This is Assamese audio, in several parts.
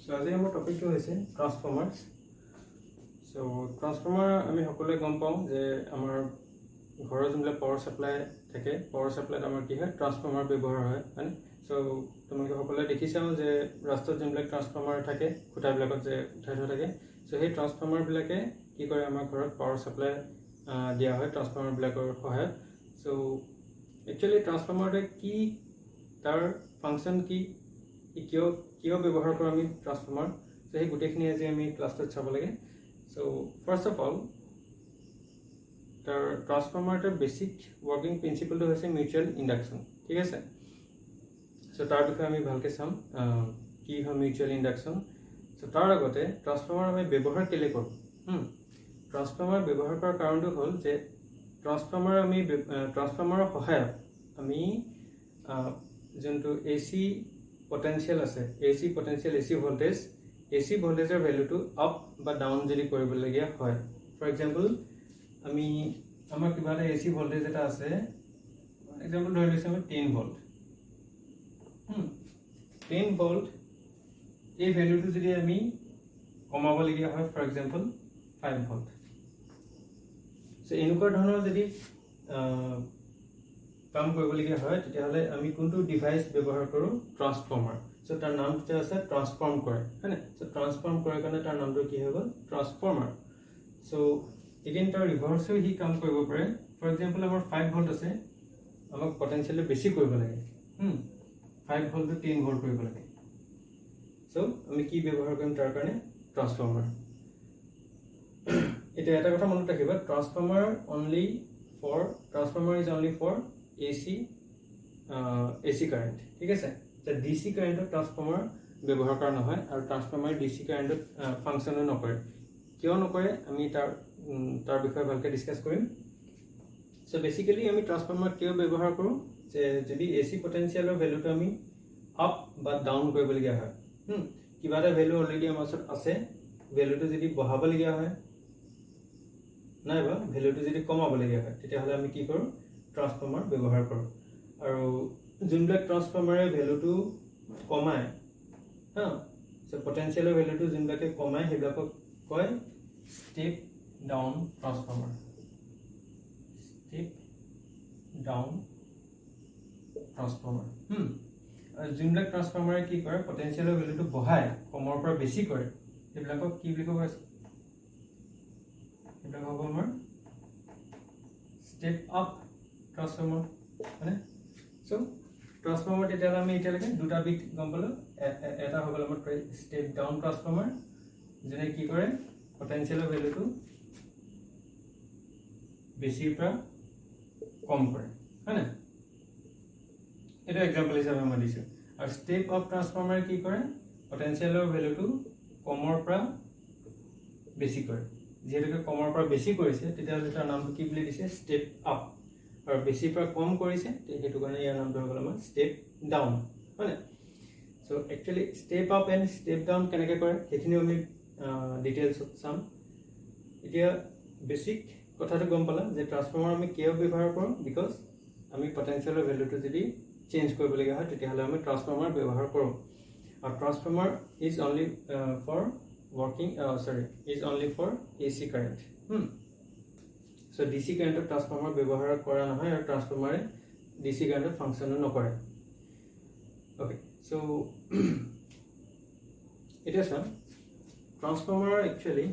So আজি আমাৰ টপিকটো হৈছে ট্ৰান্সফৰ্মাৰ্স। সো ট্ৰান্সফৰ্মাৰ আমি সকলোৱে গম পাওঁ যে আমাৰ ঘৰৰ যোনবিলাক পাৱাৰ সাপ্লাই থাকে, পাৱাৰ সাপ্লাইত আমাৰ কি হয় ট্ৰান্সফৰ্মাৰ ব্যৱহাৰ হয়, হয়নে? সো তোমালোকে সকলোৱে দেখিছাও যে ৰাস্তাত যোনবিলাক ট্ৰান্সফৰ্মাৰ থাকে, খুঁটাবিলাকত যে উঠাই থোৱা থাকে, সো সেই ট্ৰান্সফৰ্মাৰবিলাকে কি কৰে আমাৰ ঘৰত পাৱাৰ সাপ্লাই দিয়া হয় ট্ৰান্সফৰ্মাৰবিলাকৰ সহায়ত। সো একচুৱেলি ট্ৰান্সফৰ্মাৰটোৱে কি, তাৰ ফাংচন কি, কিয় ব্যৱহাৰ কৰোঁ আমি ট্ৰান্সফৰ্মাৰ, সো সেই গোটেইখিনি আজি আমি ক্লাছটোত চাব লাগে। সো ফাৰ্ষ্ট অফ অল তাৰ ট্ৰান্সফৰ্মাৰটোৰ বেছিক ৱৰ্কিং প্ৰিন্সিপলটো হৈছে মিউচুৱেল ইণ্ডাকশ্যন, ঠিক আছে? সো তাৰ বিষয়ে আমি ভালকৈ চাম কি হয় মিউচুৱেল ইণ্ডাকশ্যন। সো তাৰ আগতে ট্ৰান্সফৰ্মাৰ আমি ব্যৱহাৰ কেলৈ কৰোঁ। ট্ৰান্সফৰ্মাৰ ব্যৱহাৰ কৰাৰ কাৰণটো হ'ল যে ট্ৰান্সফৰ্মাৰৰ সহায়ত আমি যোনটো AC পটেনচিয়েল আছে, AC পটেনচিয়েল, AC ভল্টেজৰ ভেলুটো আপ বা ডাউন যদি কৰিবলগীয়া হয়, ফৰ এক্সাম্পল আমাৰ কিবা এটা AC ভল্টেজ এটা আছে, এক্সাম্পল ধৰি লৈছোঁ আমি 10 ভল্ট। 10 ভল্ট এই ভেলুটো যদি আমি কমাবলগীয়া হয়, ফৰ এক্সাম্পল 5 ভল্ট। সো এনেকুৱা ধৰণৰ যদি কাম কৰিবলগীয়া হয়, তেতিয়াহ'লে আমি কোনটো ডিভাইচ ব্যৱহাৰ কৰোঁ? ট্ৰান্সফৰ্মাৰ। সো তাৰ নামটো আছে ট্ৰান্সফৰ্ম কৰে, হয়নে? সো ট্ৰান্সফৰ্ম কৰাৰ কাৰণে তাৰ নামটো কি হৈ গ'ল? ট্ৰান্সফৰ্মাৰ। সো এগেইন তাৰ ৰিভাৰ্ছেও সি কাম কৰিব পাৰে। ফৰ এক্সাম্পল আমাৰ 5 ভল্ট আছে, আমাক পটেনচিয়েলটো বেছি কৰিব লাগে, 5 ভল্টটো 10 ভল্ট কৰিব লাগে। সো আমি কি ব্যৱহাৰ কৰিম তাৰ কাৰণে? ট্ৰান্সফৰ্মাৰ। এতিয়া এটা কথা মনত ৰাখিবা, transformer is only for AC current, ঠিক আছে? DC কাৰেণ্টত ট্ৰান্সফৰ্মাৰ ব্যৱহাৰ কৰা নহয়, আৰু ট্ৰান্সফৰ্মাৰ DC কাৰেণ্টত ফাংচনো নকৰে। কিয় নকৰে আমি তাৰ বিষয়ে ভালকৈ ডিছকাছ কৰিম। সো বেচিকেলি আমি ট্ৰান্সফৰ্মাৰ কিয় ব্যৱহাৰ কৰোঁ, যে যদি AC পটেনচিয়েলৰ ভেলুটো আমি আপ বা ডাউন কৰিবলগীয়া হয়, কিবা এটা ভেলু অলৰেডি আমাৰ ওচৰত আছে, ভেলুটো যদি বঢ়াবলগীয়া হয় নাইবা ভেলুটো যদি কমাবলগীয়া হয়, তেতিয়াহ'লে আমি কি কৰোঁ? ট্ৰান্সফৰ্মাৰ ব্যৱহাৰ কৰোঁ। আৰু যোনবিলাক ট্ৰান্সফৰ্মাৰে ভেলুটো কমায়, সো পটেনচিয়েলৰ ভেলুটো যোনবিলাকে কমায় সেইবিলাকক কয় step down transformer. Step down transformer. আৰু যোনবিলাক ট্ৰান্সফৰ্মাৰে কি কৰে, পটেনচিয়েলৰ ভেলুটো বঢ়ায়, কমৰ পৰা বেছি কৰে, সেইবিলাকক কি বুলি ক'ব? সেইবিলাক হ'ব আমাৰ ষ্টেপ আপ ট্ৰান্সফৰ্মাৰ, হয়নে? সো ট্ৰান্সফৰ্মাৰ তেতিয়াহ'লে আমি এতিয়ালৈকে দুটা বিট গম পালোঁ। এটা হৈ গ'ল আমাৰ ষ্টেপ ডাউন ট্ৰান্সফৰ্মাৰ, যোনে কি কৰে পটেনচিয়েলৰ ভেলুটো বেছিৰ পৰা কম কৰে, হয়নে? এইটো এক্সাম্পল হিচাপে মই দিছোঁ। আৰু ষ্টেপ আপ ট্ৰান্সফৰ্মাৰে কি কৰে? পটেনচিয়েলৰ ভেলুটো কমৰ পৰা বেছি কৰে। যিহেতুকে কমৰ পৰা বেছি কৰিছে, তেতিয়াহ'লে তাৰ নামটো কি বুলি দিছে? Step up. আৰু বেছিৰ পৰা কম কৰিছে, সেইটো কাৰণে ইয়াৰ নামটো হৈ গ'ল আমাৰ ষ্টেপ ডাউন, হয়নে? So actually step up and step down কেনেকৈ কৰে সেইখিনিও আমি ডিটেইলছত চাম। এতিয়া বেছিক কথাটো গম পালা যে ট্ৰান্সফৰ্মাৰ আমি কিয় ব্যৱহাৰ কৰোঁ, বিকজ আমি পটেনচিয়েলৰ ভেলুটো যদি চেঞ্জ কৰিবলগীয়া হয়, তেতিয়াহ'লে আমি ট্ৰান্সফৰ্মাৰ ব্যৱহাৰ কৰোঁ। আৰু transformer is only for AC current. So DC কাৰেণ্টত ট্ৰান্সফৰ্মাৰ ব্যৱহাৰ কৰা নহয়, আৰু ট্ৰান্সফৰ্মাৰে DC কাৰেণ্টত ফাংচনো নকৰে। অ'কে, সো এতিয়া চাম ট্ৰান্সফৰ্মাৰৰ একচুৱেলি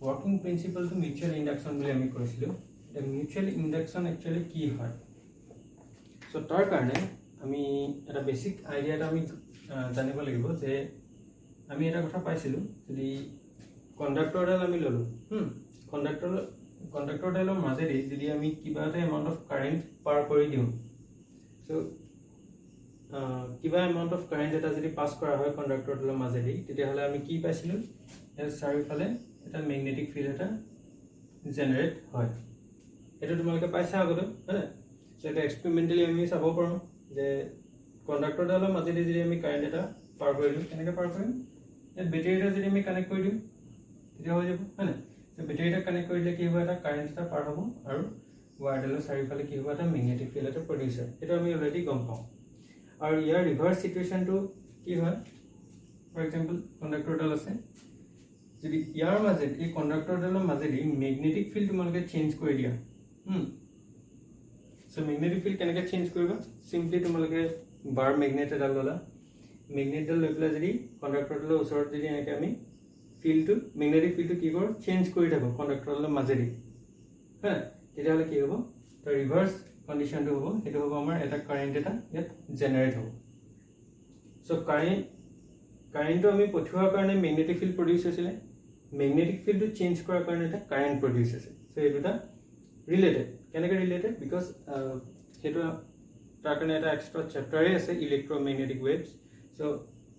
ৱৰ্কিং প্ৰিন্সিপলটো মিউচুৱেল ইণ্ডাকশ্যন বুলি আমি কৈছিলোঁ। এতিয়া মিউচুৱেল ইণ্ডাকশ্যন একচুৱেলি কি হয়? সো তাৰ কাৰণে আমি এটা বেছিক আইডিয়া এটা আমি জানিব লাগিব যে আমি এটা কথা পাইছিলোঁ, যদি কণ্ডাক্টৰডাল আমি ল'লোঁ, কণ্ডাক্টৰডালৰ মাজেদি যদি আমি কিবা এটা এমাউণ্ট অফ কাৰেণ্ট পাৰ কৰি দিওঁ, সো কিবা এমাউণ্ট অফ কাৰেণ্ট এটা যদি পাছ কৰা হয় কণ্ডাক্টৰডালৰ মাজেদি, তেতিয়াহ'লে আমি কি পাইছিলোঁ? ইয়াৰ চাৰিওফালে এটা মেগনেটিক ফিল্ড এটা জেনেৰেট হয়। এইটো তোমালোকে পাইছা আগতে, হয়নে? সো এটা এক্সপেৰিমেণ্টেলি আমি চাব পাৰোঁ যে কণ্ডাক্টৰডালৰ মাজেদি যদি আমি কাৰেণ্ট এটা পাৰ কৰি দিওঁ, কেনেকৈ পাৰ কৰিম? ইয়াত বেটেৰী এটা যদি আমি কানেক্ট কৰি দিওঁ, তেতিয়া হৈ যাব, হয়নে? সো বেটেৰী এটা কানেক্ট কৰিলে কি হ'ব? এটা কাৰেণ্ট এটা পাৰ হ'ব, আৰু ৱায়াৰডালৰ চাৰিওফালে কি হ'ব? এটা মেগনেটিক ফিল্ড এটা প্ৰডিউচ হয়। সেইটো আমি অলৰেডি গম পাওঁ। আৰু ইয়াৰ ৰিভাৰ্ছ চিটুৱেশ্যনটো কি হয়? ফৰ এক্সাম্পল কণ্ডাক্টৰডাল আছে যদি ইয়াৰ মাজেদি এই কণ্ডাক্টৰডালৰ মাজেদি মেগনেটিক ফিল্ড তোমালোকে চেঞ্জ কৰি দিয়া সো মেগনেটিক ফিল্ড কেনেকৈ চেঞ্জ কৰিবা সিম্পলি তোমালোকে বাৰ মেগনেট এডাল ল'লা মেগনেটডাল লৈ পেলাই যদি কণ্ডাক্টৰডালৰ ওচৰত যদি এনেকৈ আমি ফিল্ডটো মেগনেটিক ফিল্ডটো কি কৰোঁ চেঞ্জ কৰি থাকোঁ কণ্ডাক্টৰডালৰ মাজেদি হা তেতিয়াহ'লে কি হ'ব তো ৰিভাৰ্ছ কণ্ডিশ্যনটো হ'ব সেইটো হ'ব আমাৰ এটা কাৰেণ্ট এটা ইয়াত জেনেৰেট হ'ব সো কাৰেণ্টটো আমি পঠিওৱাৰ কাৰণে মেগনেটিক ফিল্ড প্ৰডিউচ হৈছিলে মেগনেটিক ফিল্ডটো চেঞ্জ কৰাৰ কাৰণে এটা কাৰেণ্ট প্ৰডিউচ হৈছে সো এই দুটা ৰিলেটেড কেনেকৈ ৰিলেটেড বিকজ সেইটো তাৰ কাৰণে এটা এক্সট্ৰা চেপ্টাৰেই আছে electromagnetic waves so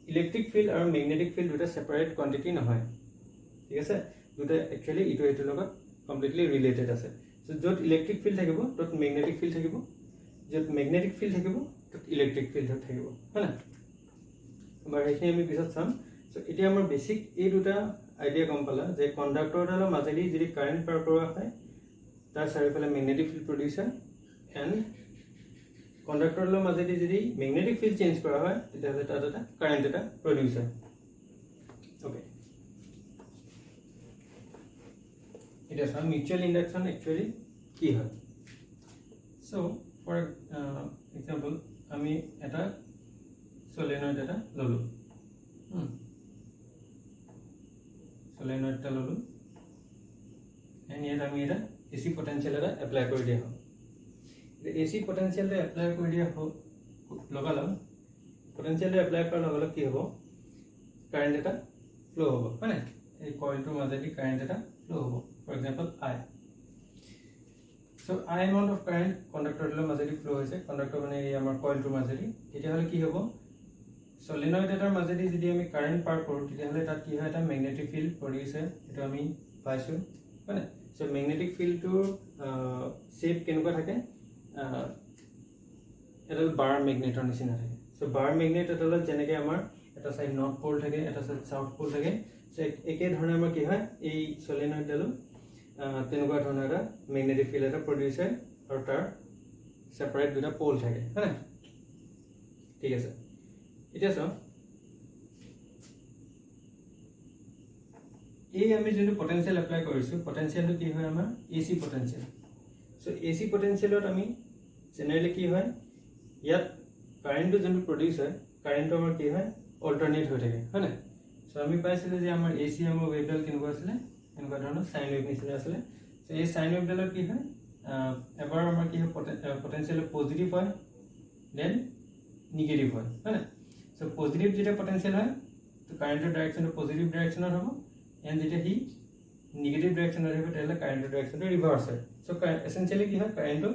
electric field আৰু মেগনেটিক ফিল্ড দুটা ছেপাৰেট কোৱান্টিটি নহয় ঠিক আছে দুটা একচুৱেলি ইটো এইটোৰ লগত কমপ্লিটলি ৰিলেটেড আছে সো য'ত ইলেক্ট্ৰিক ফিল্ড থাকিব ত'ত মেগনেটিক ফিল্ড থাকিব য'ত মেগনেটিক ফিল্ড থাকিব ত'ত ইলেক্ট্ৰিক ফিল্ড থাকিব হয় না আমাৰ সেইখিনি আমি পিছত চাম সো এতিয়া আমাৰ বেছিক এই দুটা আইডিয়া গম পালা যে কণ্ডাক্টৰডালৰ মাজেদি যদি কাৰেণ্ট পাৰ কৰোৱা হয় তাৰ চাৰিওফালে মেগনেটিক ফিল্ড প্ৰডিউচ হয় এণ্ড কণ্ডাক্টৰডালৰ মাজেদি যদি মেগনেটিক ফিল্ড চেঞ্জ কৰা হয় তেতিয়াহ'লে তাত এটা কাৰেণ্ট এটা প্ৰডিউচ হয় অ'কে এতিয়া চাওঁ মিউচুৱেল ইণ্ডাকশ্যন একচুৱেলি কি হয় সো ফৰ এক্সাম্পল আমি এটা সলেনয়েড এটা ল'লোঁ সলেনয়েড এটা ল'লোঁ এণ্ড ইয়াত আমি এটা এচি পটেনচিয়েল এটা এপ্লাই কৰি দিয়া হ'ল এচি পটেনচিয়েলটো এপ্লাই কৰি দিয়া লগালগ পটেনচিয়েলটো এপ্লাই কৰাৰ লগে লগে কি হ'ব কাৰেণ্ট এটা ফ্ল' হ'ব হয় নাই এই কইলটোৰ মাজেদি কাৰেণ্ট এটা ফ্ল' হ'ব for example I so I amount of current কণ্ডাক্টৰডালৰ মাজেদি ফ্ল' হৈছে কণ্ডাক্টৰ মানে এই আমাৰ কইলটোৰ মাজেদি তেতিয়াহ'লে কি হ'ব সলিনয়েড এটাৰ মাজেদি যদি আমি কাৰেণ্ট পাৰ কৰোঁ তেতিয়াহ'লে তাত কি হয় এটা মেগনেটিক ফিল্ড প্ৰডিউচ হয় সেইটো আমি পাইছোঁ হয় নাই সো মেগনেটিক ফিল্ডটোৰ শ্বেপ কেনেকুৱা থাকে এডাল বাৰ মেগনেটৰ নিচিনা থাকে সো বাৰ মেগনেট এডালত যেনেকৈ আমাৰ এটা চাইড নৰ্থ প'ল থাকে এটা চাইড চাউথ প'ল থাকে সো একেধৰণে আমাৰ কি হয় এই সলিনয়েডডালো তেনেকুৱা ধৰণৰ এটা মেগনেটিক ফিল্ড এটা প্ৰডিউচ হয় আৰু তাৰ ছেপাৰেট দুটা প'ল থাকে হয় নাই ঠিক আছে এতিয়া চাওঁ এই আমি যোনটো পটেনচিয়েল এপ্লাই কৰিছোঁ পটেনচিয়েলটো কি হয় আমাৰ এচি পটেনচিয়েল সো এচি পটেনচিয়েলত আমি জেনেৰেলি কি হয় ইয়াত কাৰেণ্টটো যোনটো প্ৰডিউচ হয় কাৰেণ্টটো আমাৰ কি হয় অল্টাৰনেট হৈ থাকে হয় নাই সো আমি পাইছিলোঁ যে আমাৰ এচি আমাৰ ৱেভডাল কেনেকুৱা আছিলে এনেকুৱা ধৰণৰ চাইন ৱেভ নিচিনা আছিলে সো এই চাইন ৱেভডালত কি হয় এবাৰ আমাৰ কি হয় পটেনচিয়েল পজিটিভ হয় দেন নিগেটিভ হয় হয় নাই সো পজিটিভ যেতিয়া পটেনচিয়েল হয় তো কাৰেণ্টৰ ডাইৰেকশ্যনটো পজিটিভ ডাইৰেকশ্যনত হ'ব এণ্ড যেতিয়া সি নিগেটিভ ডাইৰেকশ্যনত আহিব তেতিয়াহ'লে কাৰেণ্টৰ ডাইৰেকশ্যনটো ৰিভাৰ্চ হয় সো এছেঞ্চিয়েলি কি হয় কাৰেণ্টটো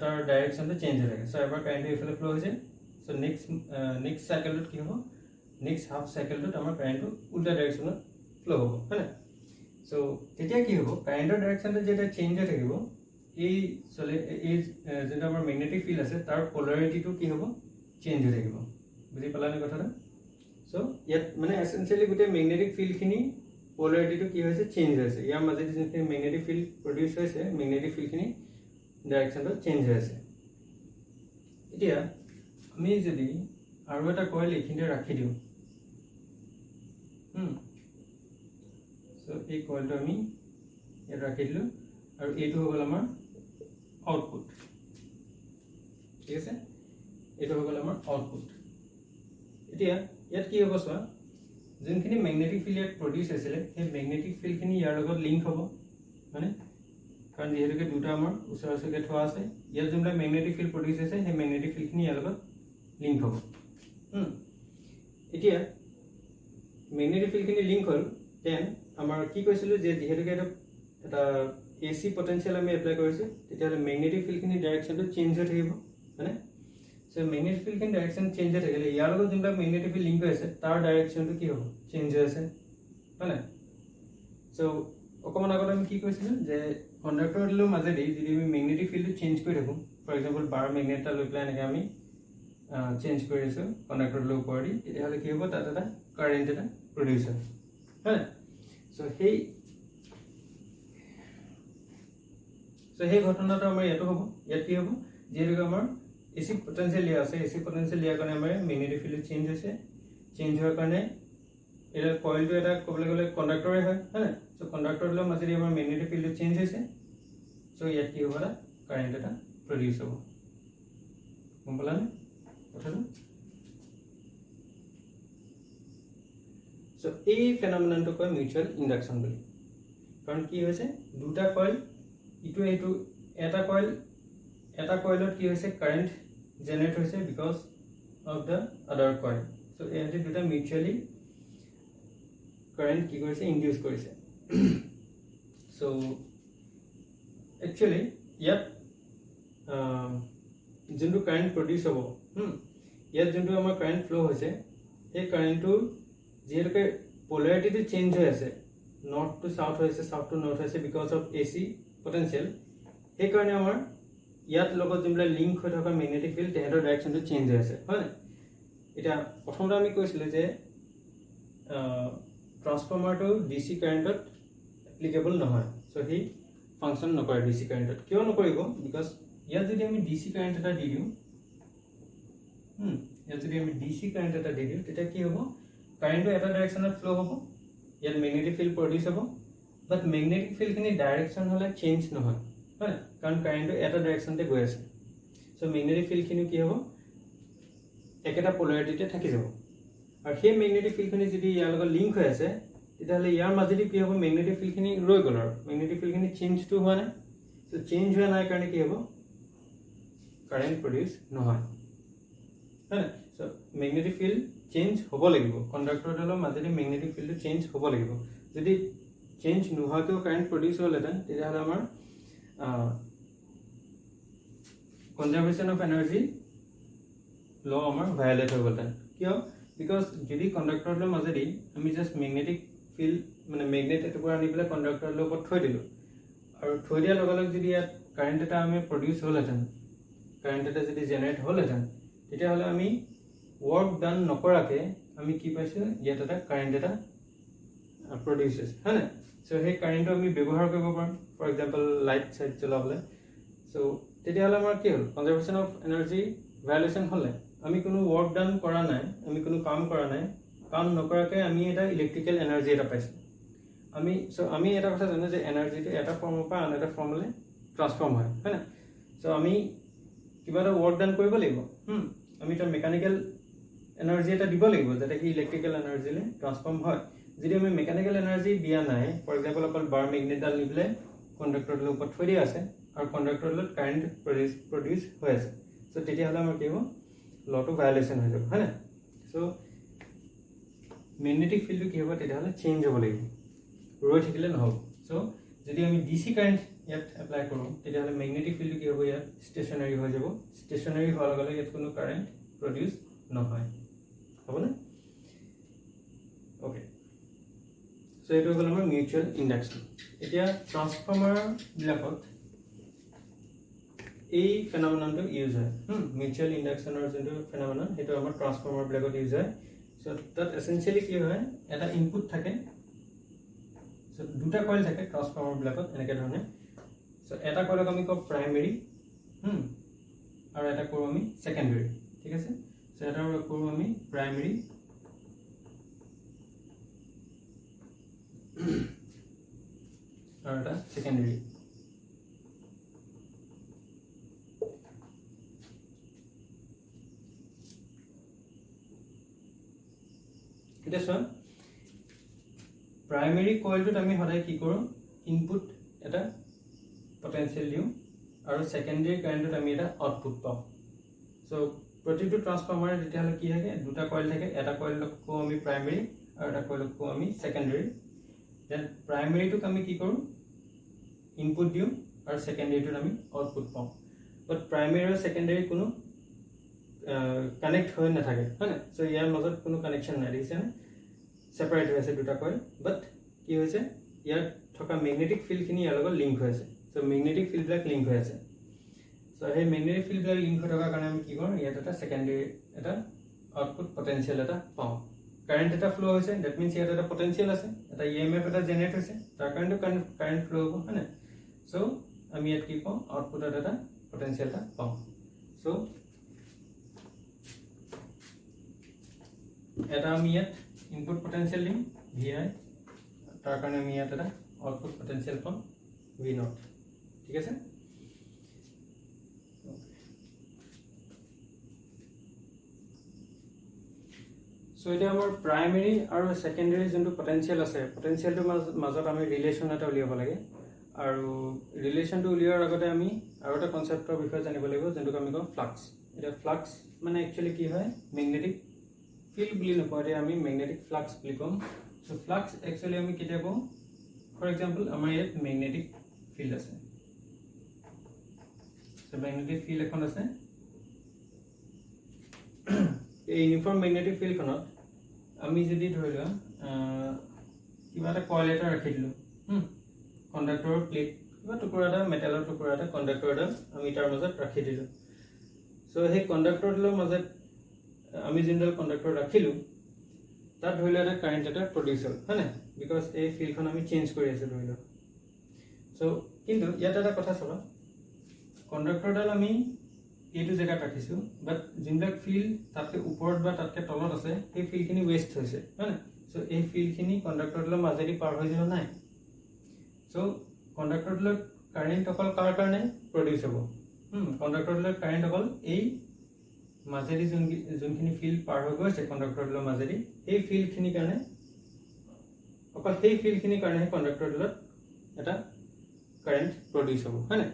তাৰ ডাইৰেকশ্যনটো চেঞ্জ হৈ থাকে সো এবাৰ কাৰেণ্টটো এইফালে ফ্ল' হৈছে সো নেক্সট চাইকেলটোত কি হ'ব নেক্সট হাফ চাইকেলটোত আমাৰ কাৰেণ্টটো উল্টা ডাইৰেকশ্যনত ফ্ল' হ'ব হয় নাই সো তেতিয়া কি হ'ব কাৰেণ্টৰ ডাইৰেকশ্যনটো যেতিয়া চেঞ্জ হৈ থাকিব এই যোনটো আমাৰ মেগনেটিক ফিল্ড আছে তাৰ পলাৰিটিটো কি হ'ব চেঞ্জ হৈ থাকিব বুজি পালানে কথাটো সো ইয়াত মানে এছেঞ্চিয়েলি গোটেই মেগনেটিক ফিল্ডখিনি পলাৰিটিটো কি হৈছে চেঞ্জ হৈছে ইয়াৰ মাজেদি যোনখিনি মেগনেটিক ফিল্ড প্ৰডিউচ হৈছে মেগনেটিক ফিল্ডখিনি ডাইৰেকশ্যনটো চেঞ্জ হৈ আছে এতিয়া আমি যদি আৰু এটা কইল এইখিনিতে ৰাখি দিওঁ সো এই কইলটো আমি ইয়াত ৰাখি দিলোঁ আৰু এইটো হৈ গ'ল আমাৰ আউটপুট ঠিক আছে এইটো হৈ গ'ল আমাৰ আউটপুট এতিয়া ইয়াত কি হ'ব চোৱা যোনখিনি মেগনেটিক ফিল্ড ইয়াত প্ৰডিউচ হৈছিলে সেই মেগনেটিক ফিল্ডখিনি ইয়াৰ লগত লিংক হ'ব মানে কাৰণ যিহেতুকে দুটা আমাৰ ওচৰা ওচৰিকৈ থোৱা আছে ইয়াত যোনবিলাক মেগনেটিক ফিল্ড প্ৰডিউচ হৈছে সেই মেগনেটিক ফিল্ডখিনি ইয়াৰ লগত লিংক হ'ব এতিয়া মেগনেটিক ফিল্ডখিনি লিংক হ'ল দেন আমাৰ কি কৈছিলোঁ যে যিহেতুকে এটা এচি পটেনচিয়েল আমি এপ্লাই কৰিছোঁ তেতিয়াহ'লে মেগনেটিক ফিল্ডখিনি ডাইৰেকশ্যনটো চেঞ্জ হৈ থাকিব হয়নে সো মেগনেটিক ফিল্ডখিনি ডাইৰেকশ্যন চেঞ্জ হৈ থাকিলে ইয়াৰ লগত যোনবিলাক মেগনেটিক ফিল্ড লিংক হৈ আছে তাৰ ডাইৰেকশ্যনটো কি হ'ব চেঞ্জ হৈ আছে হয়নে সো অকণমান আগত আমি কি কৈছিলোঁ যে কণ্ডাক্টৰডালৰ মাজেদি যদি আমি মেগনেটিক ফিল্ডটো চেঞ্জ কৰি থাকোঁ ফৰ এক্সাম্পল বাৰ মেগনেট এটা লৈ পেলাই এনেকৈ আমি চেঞ্জ কৰি আছোঁ কণ্ডাক্টৰডালৰ ওপৰেদি তেতিয়াহ'লে কি হ'ব তাত এটা কাৰেণ্ট এটা প্ৰডিউচ হয় হয় সো সেই ঘটনাটো আমাৰ ইয়াতো হ'ব ইয়াত কি হ'ব যিহেতুকে আমাৰ এচি পটেনচিয়েল দিয়া আছে এচি পটেনচিয়েল দিয়াৰ কাৰণে আমাৰ মেগনেটিক ফিল্ড চেঞ্জ হৈছে চেঞ্জ হোৱাৰ কাৰণে এটা কইলটো এটা ক'বলৈ গ'লে কণ্ডাক্টৰে হয় হয় নাই সো কণ্ডাক্টৰৰ মাজেদি আমাৰ মেগনেটিক ফিল্ডটো চেঞ্জ হৈছে সো ইয়াত কি হ'ব কাৰেণ্ট এটা প্ৰডিউস হ'ব গম পালানে কথাটো সো এই ফেনোমেননটো কয় মিউচুৱেল ইন্ডাকশন বুলি কাৰণ কি হৈছে দুটা কইল ইটো এইটো এটা কইলত কি হৈছে কাৰেন্ট জেনাৰেট হৈছে বিকজ অফ দা আদাৰ কইল সো এহেঁতি দুটা মিউচুৱেলি কাৰেন্ট কি কৰিছে ইনডিউস কৰিছে সো একচুয়ালি ইয়াত যোনটো কাৰেন্ট প্ৰডিউস হ'ব ইয়াত যোনটো আমাৰ কাৰেন্ট ফ্লো হৈছে এই কাৰেন্টটো যেহেতুকে পোলাৰিটিটো চেঞ্জ হৈ আছে নৰ্থ টু সাউথ হৈছে সাউথ টু নৰ্থ হৈছে বিকজ অফ এসি পটেনশিয়াল সেই কাৰণে আমাৰ ইয়াত লগত যোনবিলাক লিংক হৈ থকা মেগনেটিক ফিল্ড তেহেতৰ ডাইৰেকশনটো চেঞ্জ হৈ আছে হয় এটা প্ৰথমতে আমি কৈছিলো যে ট্ৰান্সফৰ্মাৰটো ডিসি কাৰেন্টত এপ্লিকেবল নহয় সো হি ফাংশন নকৰে ডিসি কাৰেন্টত কিয় নকৰিব বিকজ ইয়াত যদি আমি ডিসি কাৰেন্ট এটা দি দিও ইয়াত যদি আমি ডিসি কাৰেন্ট এটা দি দিও তেতিয়া কি হ'ব কাৰেন্টটো এটা ডাইৰেকশনত ফ্লো হ'ব ইয়াত মেগনেটিক ফিল্ড প্ৰডিউস হ'ব বাট মেগনেটিক ফিল্ড খিনি ডাইৰেকশন হলে চেঞ্জ নহয় হয় কাৰণ কাৰেন্টটো এটা ডাইৰেকশনতে গৈ আছে সো মেগনেটিক ফিল্ড খিনি কি হ'ব একেটা পোলাৰিটিতে থাকি যাব আৰু সেই মেগনেটিক ফিল্ড খিনি যদি ইয়াৰ লগত লিংক হৈ আছে তেতিয়াহলে ইয়াৰ মাজেদি কি হ'ব মেগনেটিক ফিল্ড খিনি ৰৈ গ'ল আৰু মেগনেটিক ফিল্ড খিনি চেঞ্জটো হোৱা নাই সো চেঞ্জ হোৱা নাই কাৰণে কি হ'ব কাৰেন্ট প্ৰডিউস নহয় হয় সো মেগনেটিক ফিল্ড চেঞ্জ হ'ব লাগিব কণ্ডাক্টৰডালৰ মাজেদি মেগনেটিক ফিল্ডটো চেঞ্জ হ'ব লাগিব যদি চেঞ্জ নোহোৱাকৈ কাৰেন্ট প্ৰডিউস হ'লহেঁতেন তেতিয়াহলে আমাৰ কনজাৰভেশ্যন অফ এনাৰ্জি ল আমাৰ ভায়োলেট হৈ গ'লহেঁতেন কিয় বিকজ যদি কণ্ডাক্টৰডালৰ মাজেদি আমি জাষ্ট মেগনেটিক ফিল্ড মানে মেগনেট এটুকুৰা আনি পেলাই কণ্ডাক্টৰৰ ওপৰত থৈ দিলোঁ আৰু থৈ দিয়াৰ লগে লগে যদি ইয়াত কাৰেন্ট এটা আমি প্ৰডিউস হ'লহেঁতেন কাৰেন্ট এটা যদি জেনাৰেট হ'লহেঁতেন তেতিয়াহ'লে আমি work done নকৰাকে আমি কি পাইছো ইয়াত এটা কাৰেন্ট এটা প্ৰডিউস হৈছে হয়নে সো সেই কাৰেন্টটো আমি ব্যৱহাৰ কৰিব পাৰোঁ ফৰ এক্সাম্পল লাইট সাইট জ্বলাবলৈ সো তেতিয়াহ'লে আমাৰ কি হ'ল কনজাৰভেশ্যন অফ এনাৰ্জি ভায়োলেশন হ'লে আমি কোনো work done কৰা নাই আমি কোনো কাম কৰা নাই কাম নকৰাকে আমি এটা ইলেক্ট্ৰিক্যাল এনাৰ্জি এটা পাইছো আমি এটা কথা জানো যে এনাৰ্জিটো এটা ফৰ্মৰ পৰা আন এটা ফৰ্মলৈ ট্ৰান্সফৰ্ম হয় হয়নে সো আমি কিবা এটা work done কৰিব লাগিব আমি এটা মেকানিক্যাল এনাৰ্জি এটা দিব লাগিব যাতে কি ইলেক্ট্ৰিক্যাল এনাৰ্জিলে ট্ৰান্সফৰ্ম হয় যদি আমি মেকানিক্যাল এনাৰ্জি দিয়া নাই ফৰ এক্সাম্পল অকল বাৰ মেগনেটডাল নিবলে কণ্ডাক্টৰৰ ওপৰত থৈ দিয়া আছে আৰু কণ্ডাক্টৰৰ কাৰেন্ট প্ৰডিউস হৈ আছে সো তেতিয়াহ'লে আমাৰ কি হ'ব লটো ভায়োলেশন হৈ যাব হয়নে সো মেগনেটিক ফিল্ডটো কি হ'ব তেতিয়াহ'লে চেঞ্জ হ'ব লাগিব ৰৈ থাকিলে নহ'ব সো যদি আমি ডিসি কাৰেন্ট ইয়াত এপ্লাই কৰোঁ তেতিয়াহ'লে মেগনেটিক ফিল্ডটো কি হ'ব ইয়াত ষ্টেচনাৰী হৈ যাব ষ্টেচনাৰী হোৱাৰ লগে লগে ইয়াত কোনো কাৰেন্ট প্ৰডিউস নহয় হ'বনে ওকে সো এইটো হ'ল আমাৰ মিউচুৱেল ইন্ডাকশন এতিয়া ট্ৰান্সফৰ্মাৰ বিলাকত এই ফেনোমেননটো ইউজ হয় মিউচুৱেল ইন্ডাকশনৰ যোনটো ফেনোমেনন সেইটো আমাৰ ট্ৰান্সফৰ্মাৰ বিলাকত ইউজ হয় সো তাত এসেনশিয়ালি কি হয় এটা ইনপুট থাকে সো দুটা কইল থাকে ট্ৰান্সফৰ্মাৰ বিলাকত এনেকে ধৰণে সো এটা কইলক আমি কওঁ প্ৰাইমেৰী আৰু এটা কৰো আমি সেকেন্ডাৰী ঠিক আছে সো এটা কৰো আমি প্ৰাইমেৰী আৰু এটা সেকেন্ডাৰী এতিয়া চোৱা প্ৰাইমেৰী কইলটোত আমি সদায় কি কৰো ইনপুট এটা পটেনশিয়াল দিও আৰু সেকেন্ডাৰী কাৰেন্টত আমি এটা আউটপুট পাওঁ সো প্ৰতিটো ট্ৰান্সফৰ্মাৰে যেতিয়াহলে কি থাকে দুটা কইল থাকে এটা কইলক কো আমি প্ৰাইমেৰী আৰু এটা কইলক কো আমি সেকেন্ডাৰী দেন প্ৰাইমেৰীটোক আমি কি কৰো ইনপুট দিও আৰু সেকেন্ডাৰীটোত আমি আউটপুট পাওঁ বাট প্ৰাইমেৰী আৰু সেকেন্ডাৰী কোনো কানেক্ট হৈ নাথাকে হয়নে সো ইয়াৰ মাজত কোনো কানেকশন নাই দেখিছেনে সেপাৰেট হৈ আছে দুটা কইল বাট কি হৈছে ইয়াত থকা মেগনেটিক ফিল্ড খিনি ইয়াৰ লগত লিংক হৈ আছে সো মেগনেটিক ফিল্ড বিলাক লিংক হৈ আছে সো এই মেগনেটিক ফিল্ড বিলাক লিংক হৈ থকাৰ কাৰণে আমি কি কৰোঁ ইয়াত এটা সেকেন্ডাৰী এটা আউটপুট পটেনশিয়াল এটা পাওঁ কাৰেন্ট এটা ফ্লো হৈছে দ্যাট মিন্স ইয়াত এটা পটেনশিয়াল আছে এটা ইএমএফ এটা জেনাৰেট হৈছে তাৰ কাৰণেও কাৰেন্ট ফ্লো হ'ব হয়নে সো আমি ইয়াত কি পাওঁ আউটপুটত এটা পটেনশিয়াল এটা পাওঁ সো এটা আমি ইয়াত ইনপুট পটেনশিয়েল দিম vi, তাৰ কাৰণে আমি ইয়াত এটা আউটপুট পটেনশিয়েল পাম v নট। ঠিক আছে, সো এটা আমাৰ প্ৰাইমেৰী আৰু সেকেন্ডাৰী যোনটো পটেনশিয়েল আছে, পটেনশিয়েলটোৰ মাজত আমি ৰিলেশ্যন এটা উলিয়াব লাগে। আৰু ৰিলেশ্যনটো উলিওৱাৰ আগতে আমি আৰু এটা কনচেপ্টৰ বিষয়ে জানিব লাগিব, যোনটোক আমি কওঁ ফ্লাক্স। এতিয়া ফ্লাক্স মানে একচুৱেলি কি হয়, মেগনেটিক ফিল্ড বুলি নকওঁ, এতিয়া আমি মেগনেটিক ফ্লাক্স বুলি ক'ম। সো ফ্লাক্স একচুৱেলি আমি কেতিয়া কওঁ, ফৰ এক্সাম্পল আমাৰ ইয়াত মেগনেটিক ফিল্ড আছে, সো মেগনেটিক ফিল্ড এখন আছে। এই ইউনিফৰ্ম মেগনেটিক ফিল্ডখনত আমি যদি ধৰি লোৱা কিবা এটা কইল এটা ৰাখি দিলোঁ, কণ্ডাক্টৰৰ প্লেট কিবা টুকুৰা এটা, মেটেলৰ টুকুৰা এটা, কণ্ডাক্টৰ এটা আমি তাৰ মাজত ৰাখি দিলোঁ। সো সেই কণ্ডাক্টৰডালৰ মাজত আমি যোনডাল কণ্ডাক্টৰ ৰাখিলোঁ তাত ধৰি লোৱা এটা কাৰেণ্ট এটা প্ৰডিউচ হ'ল, হয় নাই, বিকজ এই ফিল্ডখন আমি চেঞ্জ কৰি আছোঁ ধৰি লওক। সো কিন্তু ইয়াত এটা কথা চাবা, কণ্ডাক্টৰডাল আমি এইটো জেগাত ৰাখিছোঁ, বাট যোনবিলাক ফিল্ড তাতকৈ ওপৰত বা তাতকৈ তলত আছে সেই ফিল্ডখিনি ৱেষ্ট হৈছে, হয় নাই। সো এই ফিল্ডখিনি কণ্ডাক্টৰডালৰ মাজেদি পাৰ হৈ যোৱা নাই। সো কণ্ডাক্টৰডালত কাৰেণ্ট অকল কাৰ কাৰণে প্ৰডিউচ হ'ব, কণ্ডাক্টৰডালত কাৰেণ্ট অকল এই মাজেদি যোনখিনি ফিল্ড পাৰ হৈ গৈছে কণ্ডাক্টৰডালৰ মাজেদি, সেই ফিল্ডখিনিৰ কাৰণে, অকল সেই ফিল্ডখিনিৰ কাৰণেহে কণ্ডাক্টৰডালত এটা কাৰেণ্ট প্ৰডিউচ হ'ব, হয় নাই।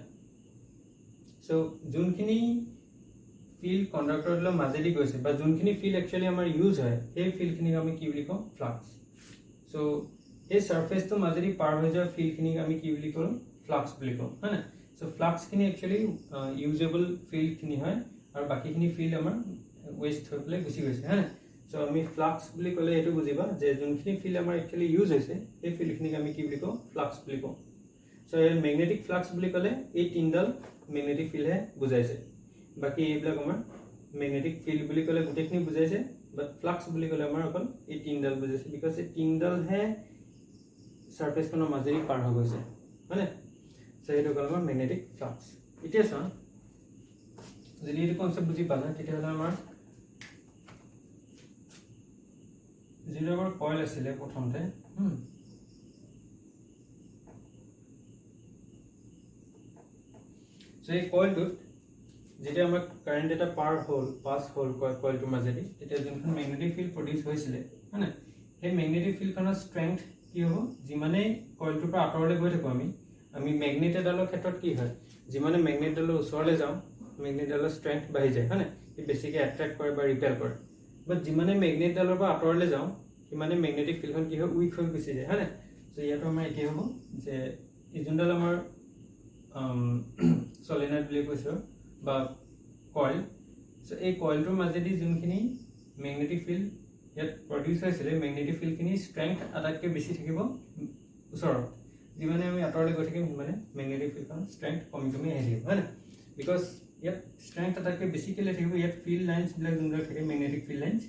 সো যোনখিনি ফিল্ড কণ্ডাক্টৰডালৰ মাজেদি গৈছে বা যোনখিনি ফিল্ড একচুৱেলি আমাৰ ইউজ হয়, সেই ফিল্ডখিনিক আমি কি বুলি কওঁ, ফ্লাক্স। সো এই ছাৰ্ফেচটোৰ মাজেদি পাৰ হৈ যোৱা ফিল্ডখিনিক আমি কি বুলি কওঁ, ফ্লাক্স বুলি কওঁ, হয় নাই। সো ফ্লাক্সখিনি একচুৱেলি ইউজেবল ফিল্ডখিনি হয়, আৰু বাকীখিনি ফিল্ড আমাৰ ৱেষ্ট হৈ পেলাই গুচি গৈছে, হয় নাই। সো আমি ফ্লাক্স বুলি ক'লে এইটো বুজিবা যে যোনখিনি ফিল্ড আমাৰ একচুৱেলি ইউজ হৈছে সেই ফিল্ডখিনিক আমি কি বুলি কওঁ, ফ্লাক্স বুলি কওঁ। সো এই মেগনেটিক ফ্লাক্স বুলি ক'লে এই তিনিডাল মেগনেটিক ফিল্ডহে বুজাইছে, বাকী এইবিলাক আমাৰ মেগনেটিক ফিল্ড বুলি ক'লে গোটেইখিনি বুজাইছে, বাট ফ্লাক্স বুলি ক'লে আমাৰ অকল এই তিনিডাল বুজাইছে, বিকজ এই তিনিডালহে ছাৰ্ফেচখনৰ মাজেদি পাৰ হৈ গৈছে, হয় নাই। সো সেইটো হ'ল আমাৰ মেগনেটিক ফ্লাক্স। এতিয়া চোৱা, যদি এইটো কনচেপ্ট বুজি পালা তেতিয়াহ'লে আমাৰ যিটো আমাৰ কইল আছিলে প্ৰথমতে, সো এই কইলটোত যেতিয়া আমাৰ কাৰেণ্ট এটা পাছ হ'ল কইলটোৰ মাজেদি, তেতিয়া যোনখন মেগনেটিক ফিল্ড প্ৰডিউচ হৈছিলে, হয় নাই, সেই মেগনেটিক ফিল্ডখনৰ ষ্ট্ৰেংথ কি হ'ব, যিমানেই কইলটোৰ পৰা আঁতৰলৈ গৈ থাকোঁ আমি মেগনেট এডালৰ ক্ষেত্ৰত কি হয়, যিমানে মেগনেটডালৰ ওচৰলৈ যাওঁ মেগনেটডালৰ ষ্ট্ৰেংথ বাঢ়ি যায়, হয় নাই, সি বেছিকৈ এট্ৰেক্ট কৰে বা ৰিপেল কৰে। বাট যিমানে মেগনেটডালৰ পৰা আঁতৰলৈ যাওঁ সিমানে মেগনেটিক ফিল্ডখন কি হয়, উইক হৈ গুচি যায়, হয় নাই। সো ইয়াতো আমাৰ একেই হ'ব যে এই যোনডাল আমাৰ সলিনয়েড বুলি কৈছোঁ বা কইল, সো এই কইলটোৰ মাজেদি যোনখিনি মেগনেটিক ফিল্ড ইয়াত প্ৰডিউচ হৈছিলে, মেগনেটিক ফিল্ডখিনি ষ্ট্ৰেংথ আটাইতকৈ বেছি থাকিব ওচৰত, যিমানে আমি আঁতৰলৈ গৈ থাকিম সিমানে মেগনেটিক ফিল্ডখন ষ্ট্ৰেংথ কমি কমি আহি থাকিব, হয় নাই। বিকজ ইয়াত ষ্ট্ৰেংথ আটাইতকৈ বেছি কেলৈ থাকিব, ইয়াত ফিল্ড লাইন্সবিলাক যোনবিলাক থাকে মেগনেটিক ফিল্ড লাইন্স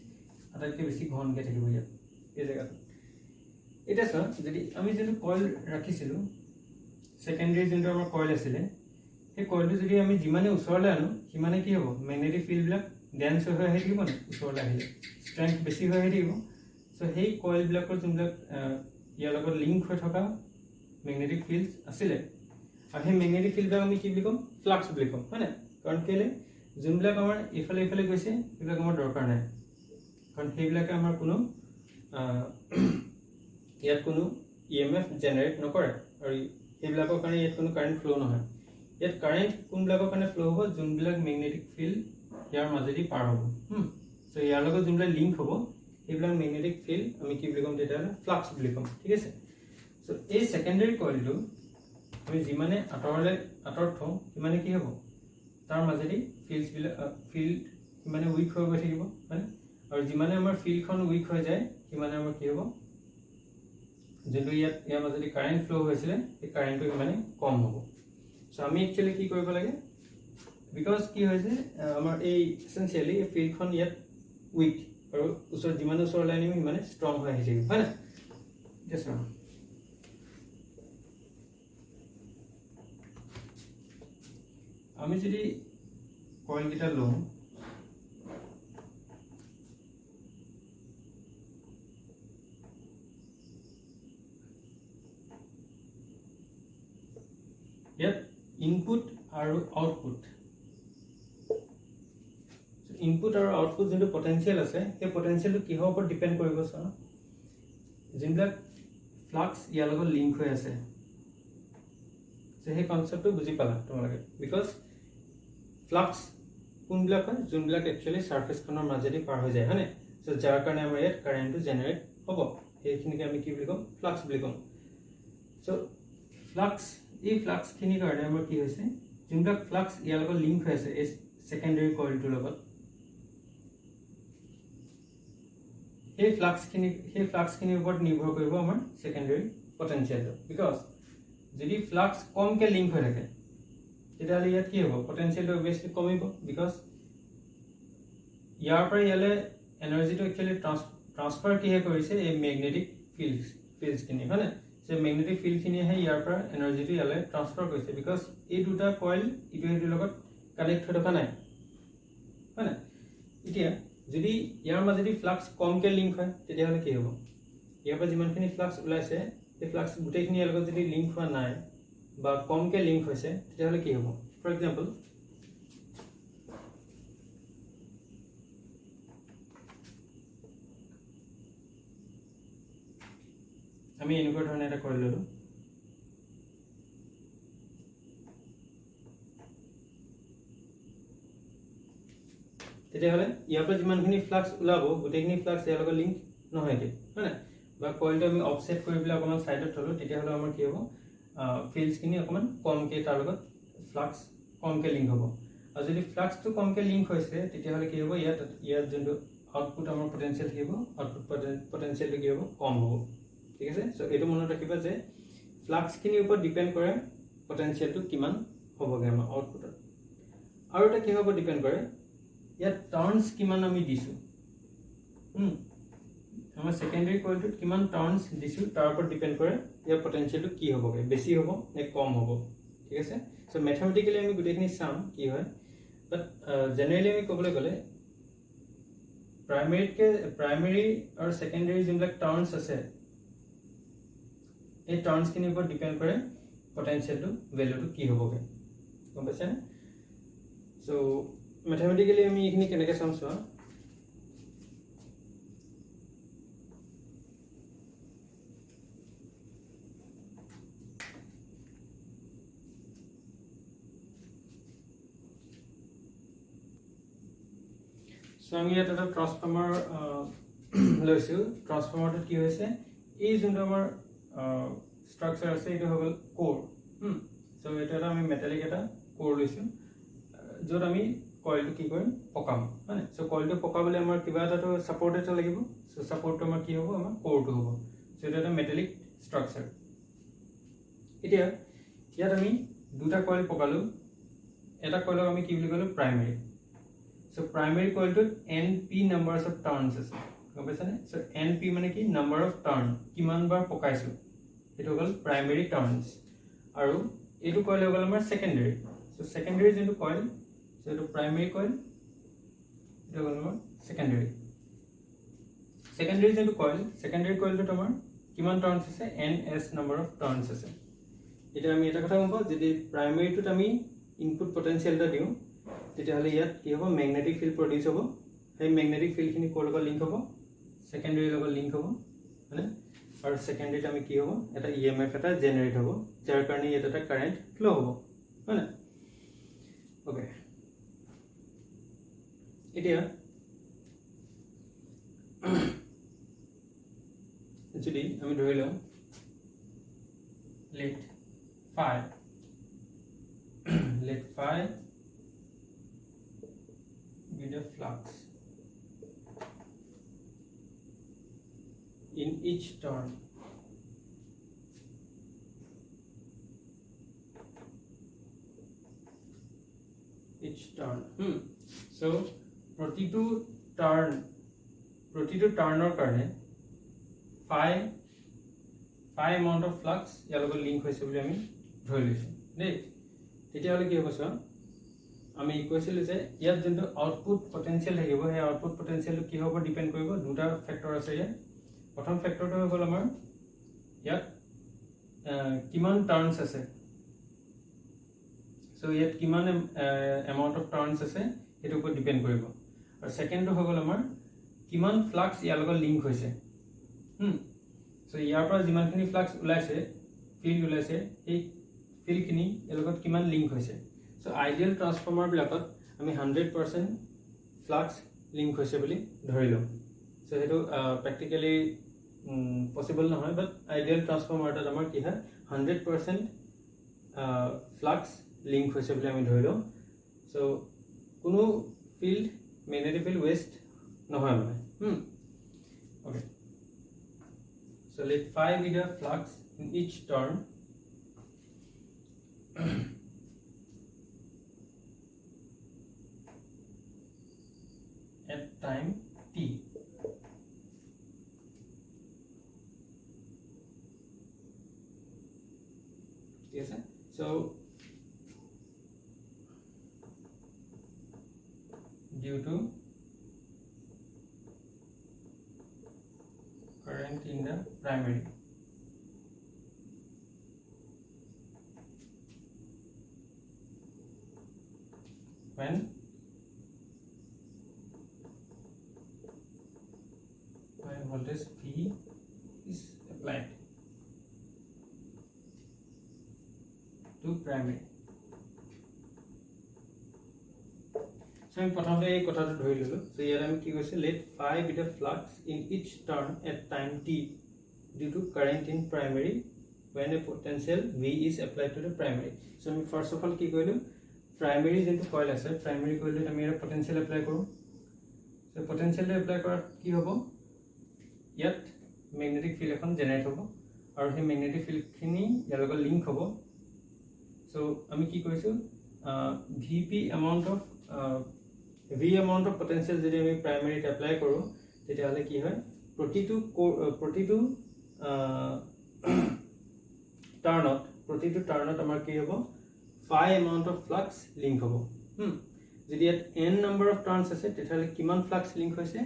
আটাইতকৈ বেছি ঘনকৈ থাকিব ইয়াত এই জেগাটো। এতিয়া চোৱা, যদি আমি যোনটো কইল ৰাখিছিলোঁ, ছেকেণ্ডেৰী যোনটো আমাৰ কইল আছিলে, সেই কইলটো যদি আমি যিমানে ওচৰলৈ আনো সিমানে কি হ'ব, মেগনেটিক ফিল্ডবিলাক ডেন্স হৈ আহি থাকিব নে, ওচৰলৈ আহিলে ষ্ট্ৰেংথ বেছি হৈ আহি থাকিব। সো সেই কইলবিলাকৰ যোনবিলাক ইয়াৰ লগত লিংক হৈ থকা মেগনেটিক ফিল্ড আছিলে, আৰু সেই মেগনেটিক ফিল্ডবিলাক আমি কি বুলি ক'ম, ফ্লাক্স বুলি ক'ম, হয় নাই। কাৰণ কেলৈ, যোনবিলাক আমাৰ ইফালে ইফালে গৈছে সেইবিলাক আমাৰ দৰকাৰ নাই, কাৰণ সেইবিলাকে আমাৰ কোনো ইয়াত কোনো EMF জেনেৰেট নকৰে, আৰু সেইবিলাকৰ কাৰণে ইয়াত কোনো কাৰেণ্ট ফ্ল' নহয়। ইয়াত কাৰেণ্ট কোনবিলাকৰ কাৰণে ফ্ল' হ'ব, যোনবিলাক মেগনেটিক ফিল্ড ইয়াৰ মাজেদি পাৰ হ'ব। সো ইয়াৰ লগত যোনবিলাক লিংক হ'ব সেইবিলাক মেগনেটিক ফিল্ড আমি কি বুলি ক'ম, তেতিয়াহ'লে ফ্লাক্স বুলি ক'ম, ঠিক আছে। সো এই ছেকেণ্ডেৰী কইলটো আমি যিমানে আঁতৰত থওঁ সিমানে কি হ'ব, তাৰ মাজেদি ফিল্ড সিমানে উইক হৈ গৈ থাকিব, হয়, আৰু যিমানে আমাৰ ফিল্ডখন উইক হৈ যায় সিমানে আমাৰ কি হ'ব, যোনটো ইয়াৰ মাজেদি কাৰেণ্ট ফ্ল' হৈছিলে সেই কাৰেণ্টটো সিমানে কম হ'ব। সো আমি একচুৱেলি কি কৰিব লাগে, বিকজ কি হৈছে আমাৰ এই এচেঞ্চিয়েলি এই ফিল্ডখন ইয়াত উইক, আৰু যিমানে ওচৰলৈ আনিম সিমানে ষ্ট্ৰং হৈ আহি থাকিব, হয় নাই। এতিয়া আমি যদি কইলকেইটা লওঁ, ইয়াত ইনপুট আৰু আউটপুট ইনপুট আৰু আউটপুট যোনটো পটেনচিয়েল আছে সেই পটেনচিয়েলটো কিহৰ ওপৰত ডিপেণ্ড কৰিব চাওঁ যোনবিলাক ফ্লাক্স ইয়াৰ লগত লিংক হৈ আছে সেই কনচেপ্টটো বুজি পালা তোমালোকে বিকজ ফ্লাক্স কোনবিলাক হয় যোনবিলাক একচুৱেলি ছাৰ্ফেচখনৰ মাজেদি পাৰ হৈ যায় হয়নে চ' যাৰ কাৰণে আমাৰ ইয়াত কাৰেণ্টটো জেনেৰেট হ'ব সেইখিনিকে আমি কি বুলি ক'ম ফ্লাক্স বুলি ক'ম চ' ফ্লাক্স এই ফ্লাক্সখিনিৰ কাৰণে আমাৰ কি হৈছে যোনবিলাক ফ্লাক্স ইয়াৰ লগত লিংক হৈ আছে এই ছেকেণ্ডেৰী কইলটোৰ লগত সেই ফ্লাক্সখিনিৰ ওপৰত নিৰ্ভৰ কৰিব আমাৰ ছেকেণ্ডেৰী পটেনচিয়েলটো বিকজ যদি ফ্লাক্স কমকৈ লিংক হৈ থাকে তেতিয়াহ'লে ইয়াত কি হ'ব পটেনচিয়েলটো অবভিয়াছলি কমিব বিকজ ইয়াৰ পৰা ইয়ালৈ এনাৰ্জিটো একচুৱেলি ট্ৰান্সফাৰ কিহে কৰিছে এই মেগনেটিক ফিল্ডছখিনি হয়নে যে মেগনেটিক ফিল্ডখিনিয়েহে ইয়াৰ পৰা এনাৰ্জিটো ইয়ালৈ ট্ৰান্সফাৰ কৰিছে বিকজ এই দুটা কইল ইটো সিটোৰ লগত কানেক্ট হৈ থকা নাই হয়নে এতিয়া যদি ইয়াৰ মাজেদি ফ্লাক্স কমকৈ লিংক হয় তেতিয়াহ'লে কি হ'ব ইয়াৰ পৰা যিমানখিনি ফ্লাক্স ওলাইছে সেই ফ্লাক্স গোটেইখিনি ইয়াৰ লগত যদি লিংক হোৱা নাই বা কমকৈ লিংক হৈছে তেতিয়াহ'লে কি হ'ব ফৰ এক্সাম্পল আমি এনেকুৱা ধৰণে এটা কৰি ল'লোঁ তেতিয়াহ'লে ইয়াৰ পৰা যিমানখিনি ফ্লাক্স ওলাব গোটেইখিনি ফ্লাক্স ইয়াৰ লগত লিংক নহয়গৈ হয়নে বা কইলটো আমি অফছেট কৰি পেলাই অকণমান ছাইডত থ'লোঁ তেতিয়াহ'লে আমাৰ কি হ'ব ফিল্ডছখিনি অকণমান কমকৈ তাৰ লগত ফ্লাক্স কমকৈ লিংক হ'ব আৰু যদি ফ্লাক্সটো কমকৈ লিংক হৈছে তেতিয়াহ'লে কি হ'ব ইয়াত যোনটো আউটপুট আমাৰ পটেনচিয়েল থাকিব আউটপুট পটেনচিয়েলটো কি হ'ব কম হ'ব ঠিক আছে চ' এইটো মনত ৰাখিবা যে ফ্লাক্সখিনিৰ ওপৰত ডিপেণ্ড কৰে পটেনচিয়েলটো কিমান হ'বগৈ আমাৰ আউটপুটত আৰু এটা কি হ'ব ডিপেণ্ড কৰে ইয়াত টাৰ্ণছ কিমান আমি দিছোঁ আমাৰ ছেকেণ্ডেৰী কইলটোত কিমান টাৰ্ণছ দিছোঁ তাৰ ওপৰত ডিপেণ্ড কৰে ইয়াৰ পটেনচিয়েলটো কি হ'বগৈ বেছি হ'ব নে কম হ'ব ঠিক আছে চ' মেথমেটিকেলি আমি গোটেইখিনি চাম কি হয় বাট জেনেৰেলি আমি ক'বলৈ গ'লে প্ৰাইমেৰী আৰু ছেকেণ্ডেৰী যোনবিলাক টাৰ্ণছ আছে এই টাৰ্ণছখিনিৰ ওপৰত ডিপেণ্ড কৰে পটেনচিয়েলটো ভেলুটো কি হ'বগৈ গম পাইছেনে চ' মেথমেটিকেলি আমি এইখিনি কেনেকৈ চাম চোৱা চ' আমি ইয়াত এটা ট্ৰান্সফৰ্মাৰ লৈছোঁ ট্ৰান্সফৰ্মাৰটোত কি হৈছে এই যোনটো আমাৰ ষ্ট্ৰাকচাৰ আছে এইটো হৈ গ'ল কোৰ চ' এইটো এটা আমি মেটেলিক এটা কোৰ লৈছোঁ য'ত আমি কইলটো কি কৰিম পকাম হয়নে চ' কইলটো পকাবলৈ আমাৰ কিবা এটাতো ছাপৰ্ট এটা লাগিব চ' ছাপৰ্টটো আমাৰ কি হ'ব আমাৰ কোৰটো হ'ব চ' এইটো এটা মেটেলিক ষ্ট্ৰাকচাৰ এতিয়া ইয়াত আমি দুটা কইল পকালোঁ এটা কইলক আমি কি বুলি ক'লোঁ প্ৰাইমেৰী চ' প্ৰাইমেৰী কইলটোত NP নাম্বাৰছ অফ টাৰ্ণছ আছে গম পাইছানে চ' NP মানে কি নাম্বাৰ অফ টাৰ্ণ কিমানবাৰ পকাইছোঁ সেইটো হ'ল প্ৰাইমেৰী টাৰ্ণছ আৰু এইটো কইল হৈ গ'ল আমাৰ ছেকেণ্ডেৰী চ' ছেকেণ্ডেৰী যোনটো কইল চ' এইটো প্ৰাইমেৰী কইল এইটো হ'ল আমাৰ ছেকেণ্ডেৰী যোনটো কইল ছেকেণ্ডেৰী কইলটোত আমাৰ কিমান টাৰ্ণছ আছে NS নাম্বাৰ অফ টাৰ্ণছ আছে এতিয়া আমি এটা কথা গম পাওঁ যদি প্ৰাইমেৰীটোত আমি ইনপুট পটেনচিয়েল এটা দিওঁ তেতিয়াহ'লে ইয়াত কি হ'ব মেগনেটিক ফিল্ড প্ৰডিউচ হ'ব সেই মেগনেটিক ফিল্ডখিনি ক'ৰ লগত লিংক হ'ব ছেকেণ্ডেৰীৰ লগত লিংক হ'ব হয়নে আৰু ছেকেণ্ডেৰীত আমি কি হ'ব এটা EMF এটা জেনেৰেট হ'ব যাৰ কাৰণে ইয়াত এটা কাৰেণ্ট ফ্ল' হ'ব হয়নে অ'কে এতিয়া যদি আমি ধৰি লওঁ let phi be the flux in each turn so প্ৰতিটো টাৰ্ণৰ কাৰণে phi amount of flux ইয়াৰ লগত লিংক হৈছে বুলি আমি ধৰি লৈছোঁ দেই তেতিয়াহ'লে কি হ'ব চোৱা আমি কৈছিলোঁ যে ইয়াত যোনটো আউটপুট পটেনচিয়েল থাকিব সেই আউটপুট পটেনচিয়েলটো কিহৰ ওপৰত ডিপেণ্ড কৰিব দুটা ফেক্টৰ আছে ইয়াত প্ৰথম ফেক্টৰটো হৈ গ'ল আমাৰ ইয়াত কিমান টাৰ্ণছ আছে সো ইয়াত কিমান এমাউন্ট অফ টাৰ্ণছ আছে এটো ওপৰত ডিপেন্ড কৰিব আৰু সেকেন্ডটো হৈ গ'ল আমাৰ কিমান ফ্লাক্স ইয়াৰ লগত লিংক হৈছে সো ইয়াৰ পৰা যিমানখিনি ফ্লাক্স ওলাইছে ফিল্ড ওলাইছে এই ফিল্ডখিনি ইয়াৰ লগত কিমান লিংক হৈছে সো আইডিয়েল ট্ৰান্সফৰ্মাৰ বিলাকত আমি 100% ফ্লাক্স লিংক হৈছে বুলি ধৰিলো সো হেতু প্ৰ্যাকটিক্যালি পসিবল নহয় বাট আইডিয়েল ট্ৰান্সফৰ্মাৰত আমাৰ কি হয় 100% ফ্লাক্স লিংক হৈছে বুলি আমি ধৰিলো সো কোনো ফিল্ড ম্যাগনেটিক ফিল্ড ওয়েস্ট নহয় মানে okay so let phi be the flux in each turn at time t yes so due to current in the primary when voltage V is applied to primary so আমি প্ৰথমতে এই কথাটো ধৰি ললো সো ইয়াত আমি কি কৈছে let phi be the flux in each turn at time t due to current in primary when a potential V is applied to the primary so আমি first of all কি কৰিলো primary যেটো কইল আছে primary কইলত আমি এৰ potential apply কৰো so potential apply কৰাত কি হ'ব ইয়াত magnetic field এখন জেনাৰেট হ'ব আৰু সেই magnetic field খিনি ইয়াৰ লগত লিংক হ'ব so আমি কি কৰিছো VP amount of V amount of potential যদি আমি primary apply কৰো তেতিয়াহলে কি হয় প্ৰতিটো টাৰ্ণত আমাৰ কি হ'ব phi amount of flux link হ'ব যদি ইয়াত n number of turns আছে তেতিয়াহলে কিমান flux link হৈছে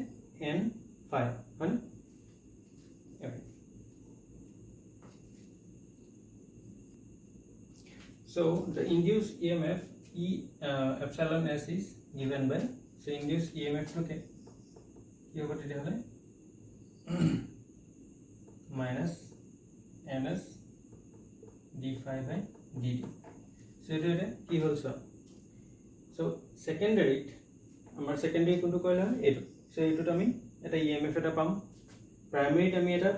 n phi হয় so the induced EMF epsilon s is given by so induced EMF okay কি হ'ব তেতিয়াহলে minus ns d phi by dt so এটা কি হ'ল so secondary আমাৰ secondary কোনটো কইলা এটো so এটোত আমি এটা EMF এটা পাম primary আমি এটা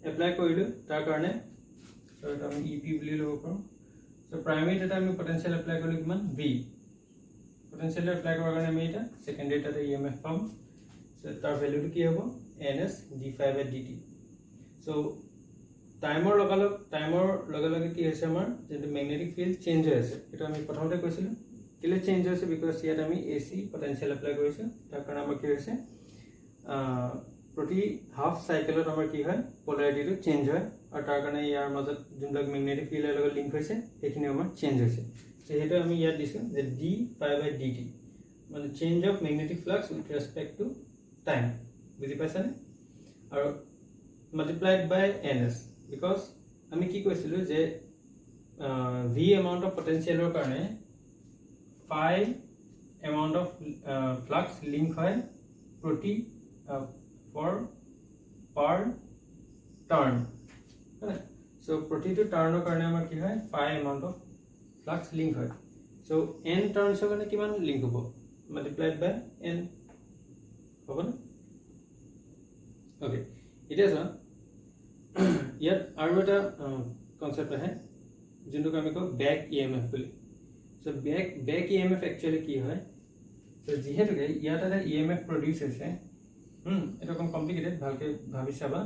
এপ্লাই কৰিলো তাৰ কাৰণে so এটা আমি EP বুলি ল'ব পাৰো so primary এটা আমি potential apply কৰিলো কিমান V potential apply কৰাৰ কাৰণে আমি এটা secondary এটা EMF পাম so তাৰ ভ্যালুটো কি হ'ব ns d phi by dt so টাইমৰ লগে কি হৈছে আমাৰ যেটো ম্যাগনেটিক ফিল্ড চেঞ্জ হৈ আছে এটা আমি প্ৰথমতে কৈছিলো কেলে চেঞ্জ হৈছে বিকজ ইয়াত আমি AC পটেনশিয়াল এপ্লাই কৰিছো তাৰ কাৰণে আমাৰ কি হৈছে প্ৰতি হাফ সাইকেলত আমাৰ কি হয় পোলাৰিটিটো চেঞ্জ হয় আৰু তাৰ কাৰণে ইয়াৰ মাজত যোনবিলাক ম্যাগনেটিক ফিল্ডৰ লগত লিংক হৈছে সেইখিনি আমাৰ চেঞ্জ হৈছে সো হেতু আমি ইয়াত দিছো যে d phi by dt মানে change of magnetic flux with respect to time বুজি পাইছানে আৰু multiplied by ns because আমি কি কৈছিলো যে v amount of potential ৰ কাৰণে phi amount of flux link হয় প্ৰতি for per turn so প্ৰতিটো টাৰ্ণৰ কাৰণে আমাৰ কি হয় phi amount of flux link হয় so n turns ৰ কাৰণে কিমান লিংক হ'ব multiplied by n হ'ব না okay এটা ইয়াত আৰু এটা কনসেপ্ট আছে যোনটো আমি কওঁ ব্যাক EMF বুলি সো ব্যাক EMF একচুয়ালি কি হয় তো যেহেতু ইয়াত এটা EMF প্ৰডিউস হৈছে এটা কম কমপ্লিকেটেড ভালকে ভাবি চাবা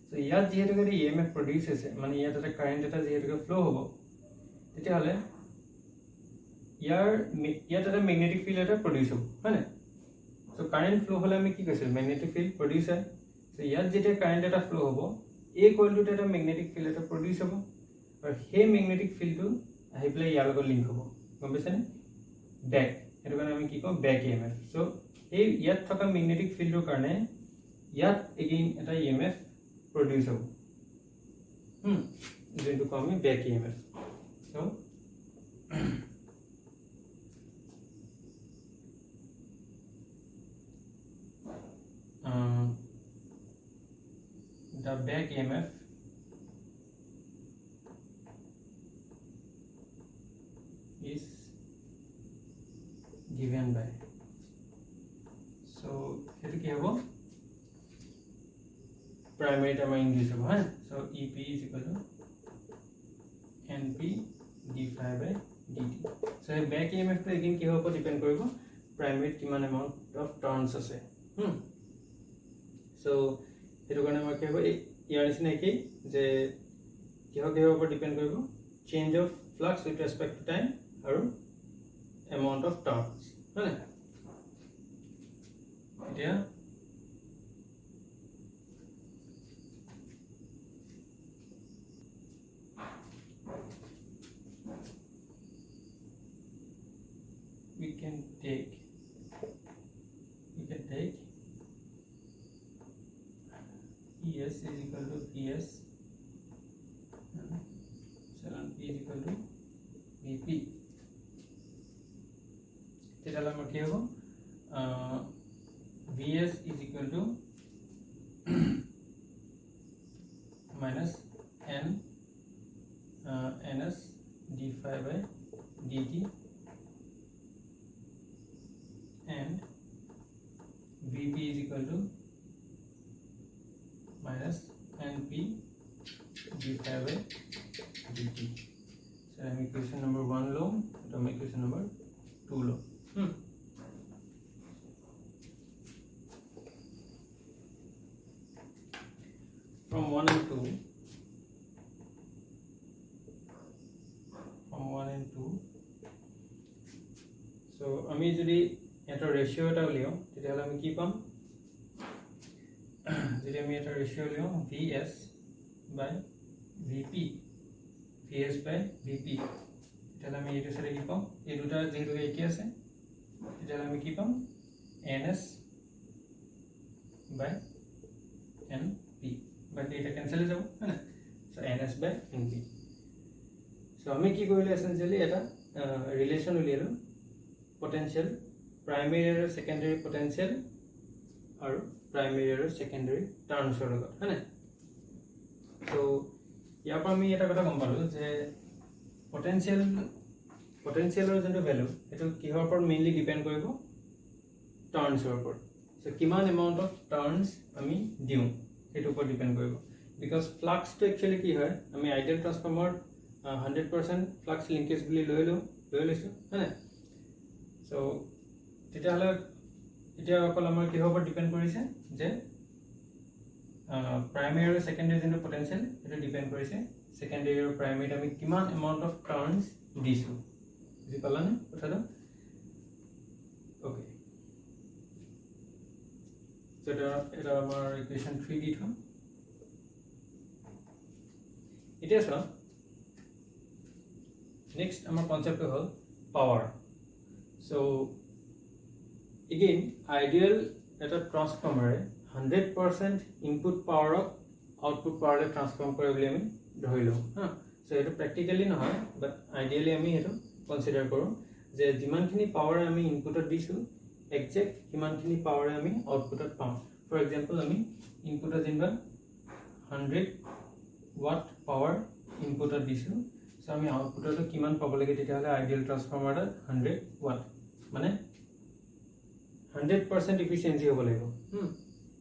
সো ইয়াত যেহেতু EMF প্ৰডিউস হৈছে মানে ইয়াত এটা কারেন্ট এটা যেহেতু ফ্লো হ'ব তেতিয়াহলে ইয়াত এটা ম্যাগনেটিক ফিল্ড এটা প্ৰডিউস হ'ব হয় না সো কাৰেন্ট ফ্লো হলে আমি কি কৈছো ম্যাগনেটিক ফিল্ড প্ৰডিউস হয় সো ইয়াত যেতিয়া কারেন্ট এটা ফ্লো হ'ব এই কইলটোতে এটা ম্যাগনেটিক ফিল্ড এটা প্ৰডিউস হ'ব আৰু সেই ম্যাগনেটিক ফিল্ডটো আহি প্লে ইয়াৰ লগত লিংক হ'ব গম পাইছানে ব্যাক এটো কাৰণে আমি কি কম ব্যাক EMF সো এই ইয়াত থকা ম্যাগনেটিক ফিল্ডৰ কাৰণে ইয়াত এগেইন এটা EMF প্ৰডিউস হ'ব যোনটো কম আমি back EMF so the back EMF is given by, so hetu ki hobo primary term induce hobo ha, so EP is equal to NP d phi by dt. So back EMF to again ki hobo depend koribo primary kiman amount of turns ase. So hetu karone ma ki hobo ইয়াৰ নিচিনা কি যে কিহৰ ওপৰত ডিপেন্ড কৰিব change of flux with respect to time আৰু এমাউন্ট অফ টাৰ্মছ হয় না এতিয়া we can take ES is equal to PS epsilon P is equal to VP. तेरा लम्बा क्या हो VS is equal to minus N NS d phi by dt and VP is equal to minus NP d phi by dt. So I'm equation number 1 low, I'm equation number 2 low. From 1 and 2, so আমি যদি এটা রেশিও এটা লিও তেতিয়াহলে আমি কি পাম যদি আমি এটা ratio Leo VS by VP তেতিয়াহলে আমি এইটো সাথে কি পাম এই দুটা যেহেতু একে আছে তেতিয়াহলে আমি কি পাম NS by NP বাট এটা ক্যান্সেল হৈ যাব হয় না so NS by NP so আমি কি কৰিলে এসেনশিয়ালি এটা ৰিলেশন উলিয়ালো potential primary और secondary potential और primary और secondary turns और लगा है ना तो यहाँ पर मैं ये टा कथा कम पालू जे potential और जो value ये तो किहर पर mainly depend करेगो turns और पर so किमान amount of turns हमें दियों ये तो पर depend करेगो because flux तो actually की है हमें ideal transformer 100% flux linkage भी ले लो है ना so তেতিয়াহলে এতিয়া অকল আমাৰ কি হ'ব ডিপেন্ড কৰিছে যে প্ৰাইমাৰী আৰু সেকেন্ডাৰী যেন পটেনশিয়াল এটা ডিপেন্ড কৰিছে সেকেন্ডাৰী আৰু প্ৰাইমাৰী আমি কিমান এমাউন্ট অফ টাৰ্নস দিছো বুজি পালানে কথাটো ওকে so এটা আমাৰ ইকুৱেশন 3 দি থম এতিয়া চোৱা নেক্সট আমাৰ কনসেপ্ট হ'ল power. So again, ideal at a transformer 100% input power of output power le transform kore boli ami dhorilo ha so eto practically no hoy but ideally ami eto consider koru je jiman khini power ami input ot disu exact himan khini power ami output ot pam for example ami input ot jinba 100 watt power input ot disu so ami output ot kiman pabo lage tete hole ideal transformer 100 watt মানে 100% efficiency হ'ব লাগিব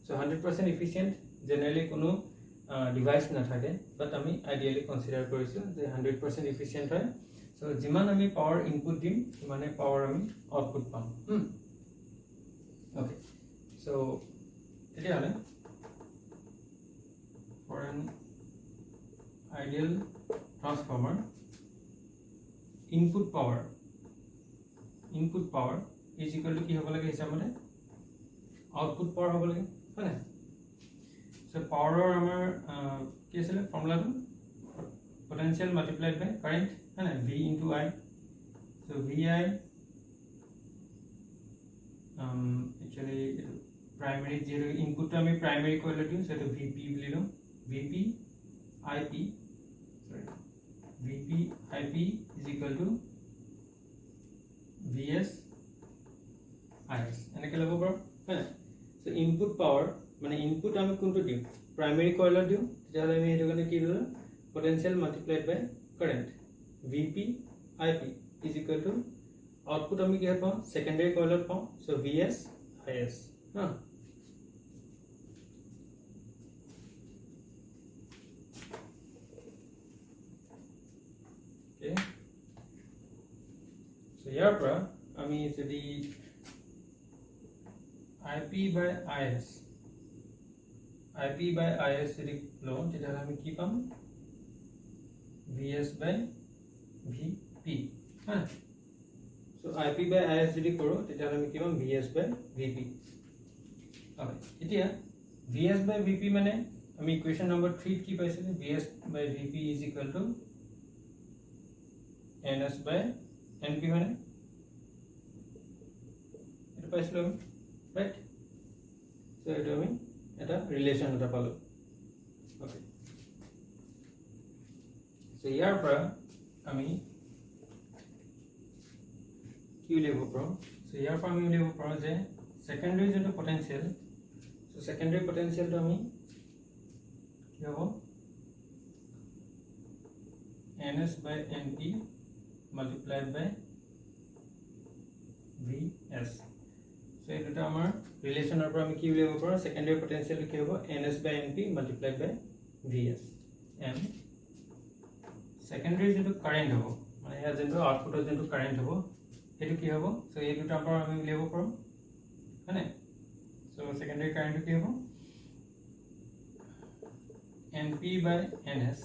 so 100% efficient generally কোনো ডিভাইস না থাকে বাট আমি আইডিয়ালি কনসিডার কৰিছো যে 100% efficient হয় so যিমান আমি পাৱাৰ ইনপুট দিম মানে পাৱাৰ আমি আউটপুট পাম ওকে so তেতিয়া হলে for an ideal transformer input power is equal to কি হ'ব লাগে হিচাপতে আউটপুট পাৱাৰ হ'ব লাগে হয় না সো পাৱাৰৰ আমাৰ কি আছিল ফৰ্মুলাটো potential multiplied by current है ना V into I so VI actually primary zero input to हमें primary को ले लियो so तो VP ले लो VP IP is equal to VS IS এনে কে লব পাৰো है ना so input power মানে input আমি কোনটো দিম প্ৰাইমেৰী কইলত দিওঁ তেতিয়াহ'লে আমি সেইটো কাৰণে কি ল'লোঁ potential multiplied by current VP IP is equal to output আমি কিহত পাওঁ সেকেন্ডাৰী কইলত পাওঁ সো VS IS হা okay so ইয়াৰ পৰা আমি যদি IP by IS যদি লওঁ তেতিয়াহ'লে আমি কি পাম VS by VP হা so IP by IS যদি কৰোঁ তেতিয়াহ'লে আমি কি পাম VS by VP okay এতিয়া VS by VP মানে আমি ইকুৱেশ্যন নম্বৰ 3 কি পাইছিলো VS by VP is equal to NS by NP মানে এটা পাইছিলো আমি right so এটা আমি এটা ৰিলেচন এটা পালো okay so ইয়াৰ পৰা আমি কি উলিয়াব পাৰোঁ so ইয়াৰ পৰা আমি উলিয়াব পাৰোঁ যে সেকেন্ডাৰী যোনটো পটেনচিয়েল so সেকেন্ডাৰী পটেনচিয়েলটো আমি কি হ'ব NS by NP multiplied by VS so এই দুটা আমাৰ ৰিলেচনৰ পৰা আমি কি উলিয়াব পাৰোঁ সেকেন্ডাৰী পটেনচিয়েলটো কি হ'ব NS by NP multiplied by VS and secondary যোনটো কাৰেন্ট হ'ব মানে ইয়াৰ যোনটো আউটপুটৰ যোনটো কাৰেন্ট হ'ব সেইটো কি হ'ব সো এই দুটাৰ পৰা আমি উলিয়াব পাৰোঁ হয়নে সো সেকেন্ডাৰী কাৰেন্টটো কি হ'ব NP by NS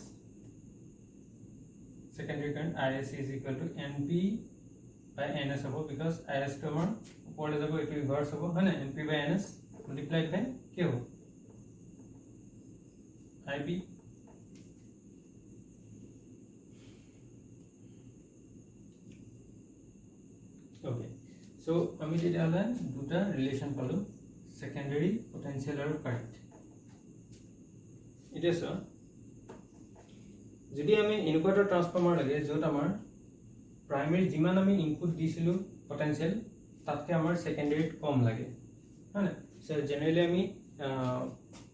secondary current IS is equal to NP by NS হ'ব because IS to আমাৰ ওপৰলৈ যাব এইটো ইনভাৰ্স হ'ব হয় না NP by NS multiplied by কি হ'ব IB okay so আমি তেতিয়াহ'লে দুটা ৰিলেচন পালো সেকেন্ডাৰী পটেনচিয়েল আৰু কাৰেন্ট এটা সো যদি আমি এনেকুৱা এটা ট্ৰান্সফৰ্মাৰ লাগে য'ত আমাৰ প্ৰাইমেৰী যিমান আমি ইনপুট দিছিলো পটেনচিয়েল তাতকে আমাৰ সেকেন্ডাৰীত কম লাগে হয়নে সো জেনাৰেলি আমি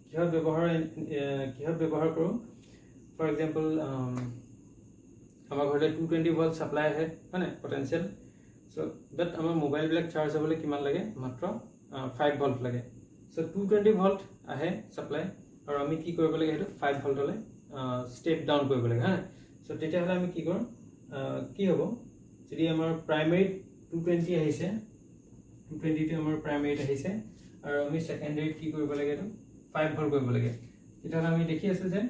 কিহত ব্যৱহাৰ কৰোঁ ফৰ এক্সাম্পল আমাৰ ঘৰতে 220 ভোল্ট সাপ্লাই আহে হয়নে পটেনচিয়েল সো বাট আমাৰ মোবাইল বিলাক চাৰ্জ হ'বলৈ কিমান লাগে মাত্ৰ 5 ভোল্ট লাগে সো 220 ভোল্ট আহে সাপ্লাই আৰু আমি কি কৰিব লাগে হেতু 5 ভোল্টলৈ স্টেপ ডাউন কৰিব লাগে হা সো তেতিয়াহ'লে আমি কি কৰোঁ কি হ'ব যদি আমাৰ প্ৰাইমেৰী 220 আহিছে 220 টো আমাৰ প্ৰাইমেৰীত আহিছে আৰু আমি সেকেন্ডাৰীত কি কৰিব লাগে এটো 5 ভোল্ট কৰিব লাগে তেতিয়াহ'লে আমি দেখি আছো যে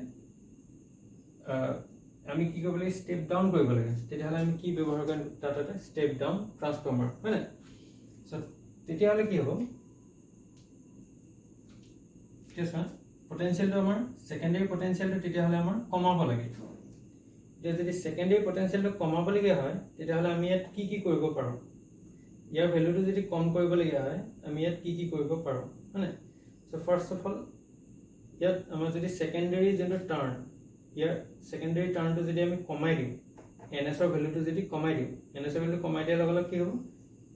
আমি কি কৰিব লাগে স্টেপ ডাউন কৰিব লাগে তেতিয়াহ'লে আমি কি ব্যৱহাৰ কৰিম তাতে স্টেপ ডাউন ট্ৰান্সফৰ্মাৰ হয় না সো তেতিয়াহ'লে কি হ'ব কেছা পটেনচিয়েলটো আমাৰ সেকেন্ডাৰী পটেনচিয়েলটো তেতিয়াহ'লে আমাৰ কমাব লাগে এতিয়া যদি সেকেন্ডাৰী পটেনচিয়েলটো কমাব লাগে হয় তেতিয়াহ'লে আমি ইয়াত কি কৰিব পাৰোঁ ইয়াৰ ভ্যালুটো যদি কম কৰিব লাগে হয় আমি ইয়াত কি কৰিব পাৰোঁ মানে সো ফাৰ্স্ট অফ অল ইয়াত আমাৰ যদি সেকেন্ডাৰী যেন টাৰ্ন ইয়াৰ সেকেন্ডাৰী টাৰ্নটো যদি আমি কমাই দিওঁ NS ৰ ভ্যালুটো যদি কমাই দিওঁ NS ৰ ভ্যালু কমাই দিয়াৰ লগে লগে কি হ'ব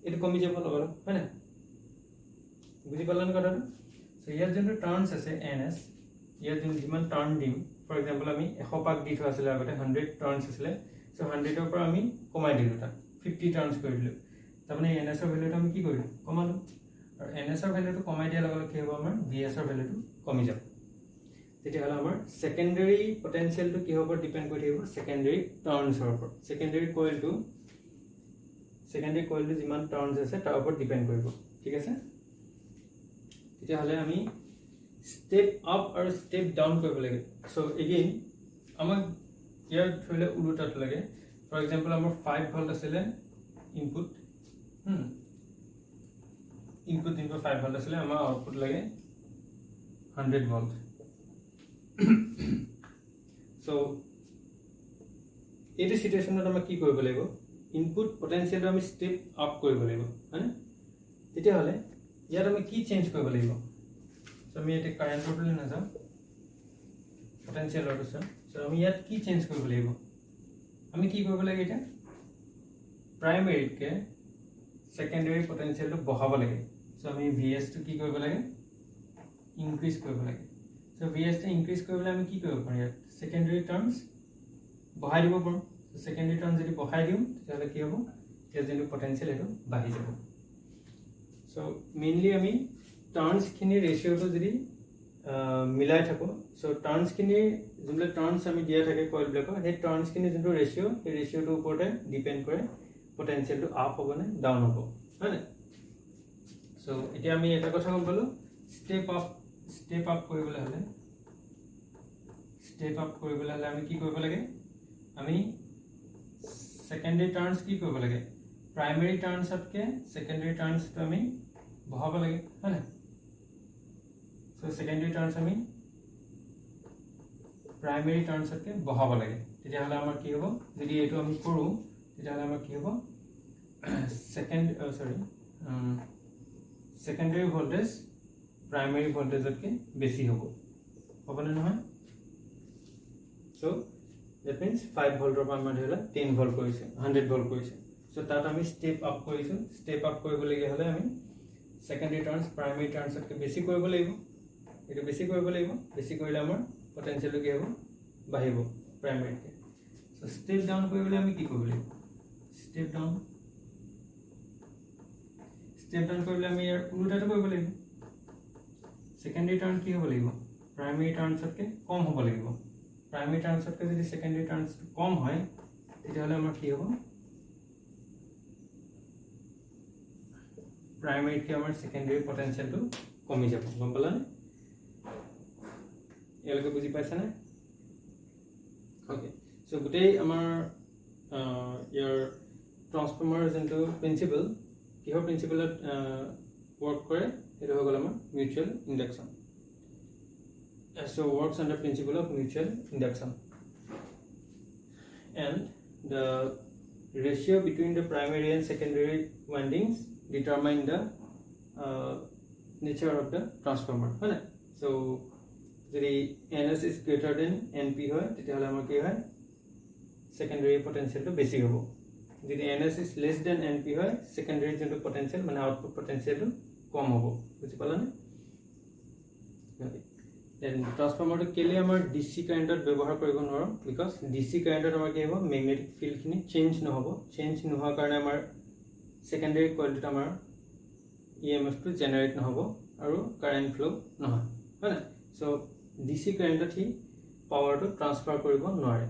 এটো কমি যাব লগে লগে হয় না বুজি পালানে কথাটো সো ইয়াৰ যেন টাৰ্নস আছে NS ইয়াৰ যেন যিমান টাৰ্ন দিম ফৰ এক্সাম্পল আমি 100 পাক দি থোৱা আছিল আগতে 100 টাৰ্নস আছিল সো 100 ৰ পৰা আমি কমাই দিলো তাক 50 টাৰ্নস কৰি দিলো তাৰমানে NS ৰ ভ্যালুটো আমি কি কৰিলো কমালো আৰু NS ৰ ভ্যালুটো কমাই দিয়াৰ লগে লগে কি হ'ব আমাৰ VS ৰ ভ্যালুটো কমি যাব তেতিয়াহ'লে আমাৰ সেকেন্ডাৰী পটেনচিয়েলটো কি হ'ব ডিপেন্ড কৰি থাকিব সেকেন্ডাৰী টাৰ্নছৰ ওপৰত সেকেন্ডাৰী কইলটো যিমান টাৰ্নছ আছে তাৰ ওপৰত ডিপেন্ড কৰিব ঠিক আছে তেতিয়াহ'লে আমি স্টেপ আপ আৰু স্টেপ ডাউন কৰিব লাগে সো এগেইন আমাক ইয়াৰ থৈলে উলটাত লাগে ফৰ এক্সাম্পল আমাৰ 5 ভোল্ট আছিলে ইনপুট ইনপুট 5 ভোল্ট আছিলে আমাৰ আউটপুট লাগে 100 ভোল্ট সো এই সিচুৱেচনত আমি কি কৰিব লাগিব ইনপুট পটেনচিয়েলটো আমি স্টেপ আপ কৰিব লাগিব হয়নে তেতিয়াহ'লে ইয়াত আমি কি চেঞ্জ কৰিব লাগিব সো আমি এটা কাৰেন্টৰ ফালে নাযাওঁ পটেনচিয়েলৰ পিছত সো আমি ইয়াত কি চেঞ্জ কৰিব লাগিব আমি কি কৰিব লাগে এটা প্ৰাইমেৰীতকে সেকেন্ডাৰী পটেনচিয়েলটো বঢ়াব লাগে সো আমি VS টো কি কৰিব লাগে ইনক্ৰিজ কৰিব লাগে সো VS টো ইনক্ৰিজ কৰিবলৈ আমি কি কৰিব পাৰোঁ ইয়াত সেকেন্ডাৰী টাৰ্মছ বঢ়াই দিব পাৰোঁ সেকেন্ডাৰী টাৰ্ম যদি বঢ়াই দিওঁ তেতিয়াহ'লে কি হ'ব ইয়াৰ যোনটো পটেনচিয়েল সেইটো বাঢ়ি যাব সো মেইনলি আমি টাৰ্মছখিনিৰ ৰেচিঅ'টো যদি মিলাই থাকোঁ সো টাৰ্মছখিনিৰ যোনবিলাক টাৰ্মছ আমি দিয়া থাকে কইলবিলাকৰ সেই টাৰ্মছখিনিৰ যোনটো ৰেচিঅ' সেই ৰেচিঅ'টোৰ ওপৰতে ডিপেণ্ড কৰে পটেনচিয়েলটো আপ হ'ব নে ডাউন হ'ব হয়নে সো এতিয়া আমি এটা কথা গম পালোঁ ষ্টেপ আপ কৰিবলৈ হ'লে আমি কি কৰিব লাগে আমি সেকেন্ডাৰী টাৰ্মছ কি কৰিব লাগে প্ৰাইমেৰী টাৰ্মছতকৈ সেকেন্ডাৰী টাৰ্মছটো আমি বঢ়াব লাগে হয়নে সো সেকেন্ডাৰী টাৰ্মছ আমি প্ৰাইমেৰী টাৰ্মছতকৈ বঢ়াব লাগে তেতিয়াহ'লে আমাৰ কি হ'ব যদি এইটো আমি কৰোঁ তেতিয়াহ'লে আমাৰ কি হ'ব সেকেন্ডাৰী ভোল্টেজ প্ৰাইমেৰী ভোল্টেজতকৈ বেছি হ'বনে নহয় সো দ্যাট মিন্স 5 ভোল্টৰ পৰা আমাৰ ধৰি লওক 10 ভোল্ট কৰিছে 100 ভোল্ট কৰিছে সো তাত আমি ষ্টেপ আপ কৰিছোঁ ষ্টেপ আপ কৰিবলগীয়া হ'লে আমি সেকেন্ডাৰী টাৰ্মছ প্ৰাইমেৰী টাৰ্মছতকৈ বেছি কৰিব লাগিব এইটো বেছি কৰিব লাগিব বেছি কৰিলে আমাৰ পটেনচিয়েলটো কি হ'ব বাঢ়িব প্ৰাইমেৰীতকৈ সো ষ্টেপ ডাউন কৰিবলৈ আমি কি কৰিব লাগিব ষ্টেপ ডাউন কৰিবলৈ আমি ইয়াৰ উল্টাটো কৰিব লাগিব সেকেন্ডাৰী টাৰ্ম কি হ'ব লাগিব প্ৰাইমেৰী টাৰ্মছতকৈ কম হ'ব লাগিব প্ৰাইমেৰী টাৰ্মছতকৈ যদি সেকেন্ডাৰী টাৰ্মছটো কম হয় তেতিয়াহ'লে আমাৰ কি হ'ব প্ৰাইমেৰীতকৈ আমাৰ সেকেন্ডাৰী পটেনচিয়েলটো কমি যাব গম পালানে ইয়ালৈকে বুজি পাইছানে অ'কে সো গোটেই আমাৰ ইয়াৰ ট্ৰান্সফৰ্মাৰ যোনটো প্ৰিন্সিপল কিহৰ প্ৰিন্সিপলত ৱৰ্ক কৰে সেইটো হৈ গ'ল আমাৰ mutual induction so works under principle of mutual induction and the ratio between the primary and secondary windings determine the nature of the transformer right so যদি ns is greater than np হয় তেতিয়াহ'লে আমাৰ কি হয় secondary potential টো বেছি হ'ব যদি ns is less than np হয় secondary যোনটো potential মানে output potential টো কম হ'ব বুজি পালানে then transformer to কেলে আমাৰ DC কাৰেন্টত ব্যৱহাৰ কৰিব নোৱাৰো because DC কাৰেন্টত আমাৰ কি হ'ব ম্যাগনেটিক ফিল্ড খিনি চেঞ্জ নহব চেঞ্জ নোহোৱাৰ কাৰণে আমাৰ সেকেন্ডাৰী কইলটোত আমাৰ EMF টো জেনাৰেট নহব আৰু কাৰেন্ট ফ্লো নহয় হয় না সো DC কাৰেন্টত হি পাৱাৰ টো ট্ৰান্সফাৰ কৰিব নোৱাৰে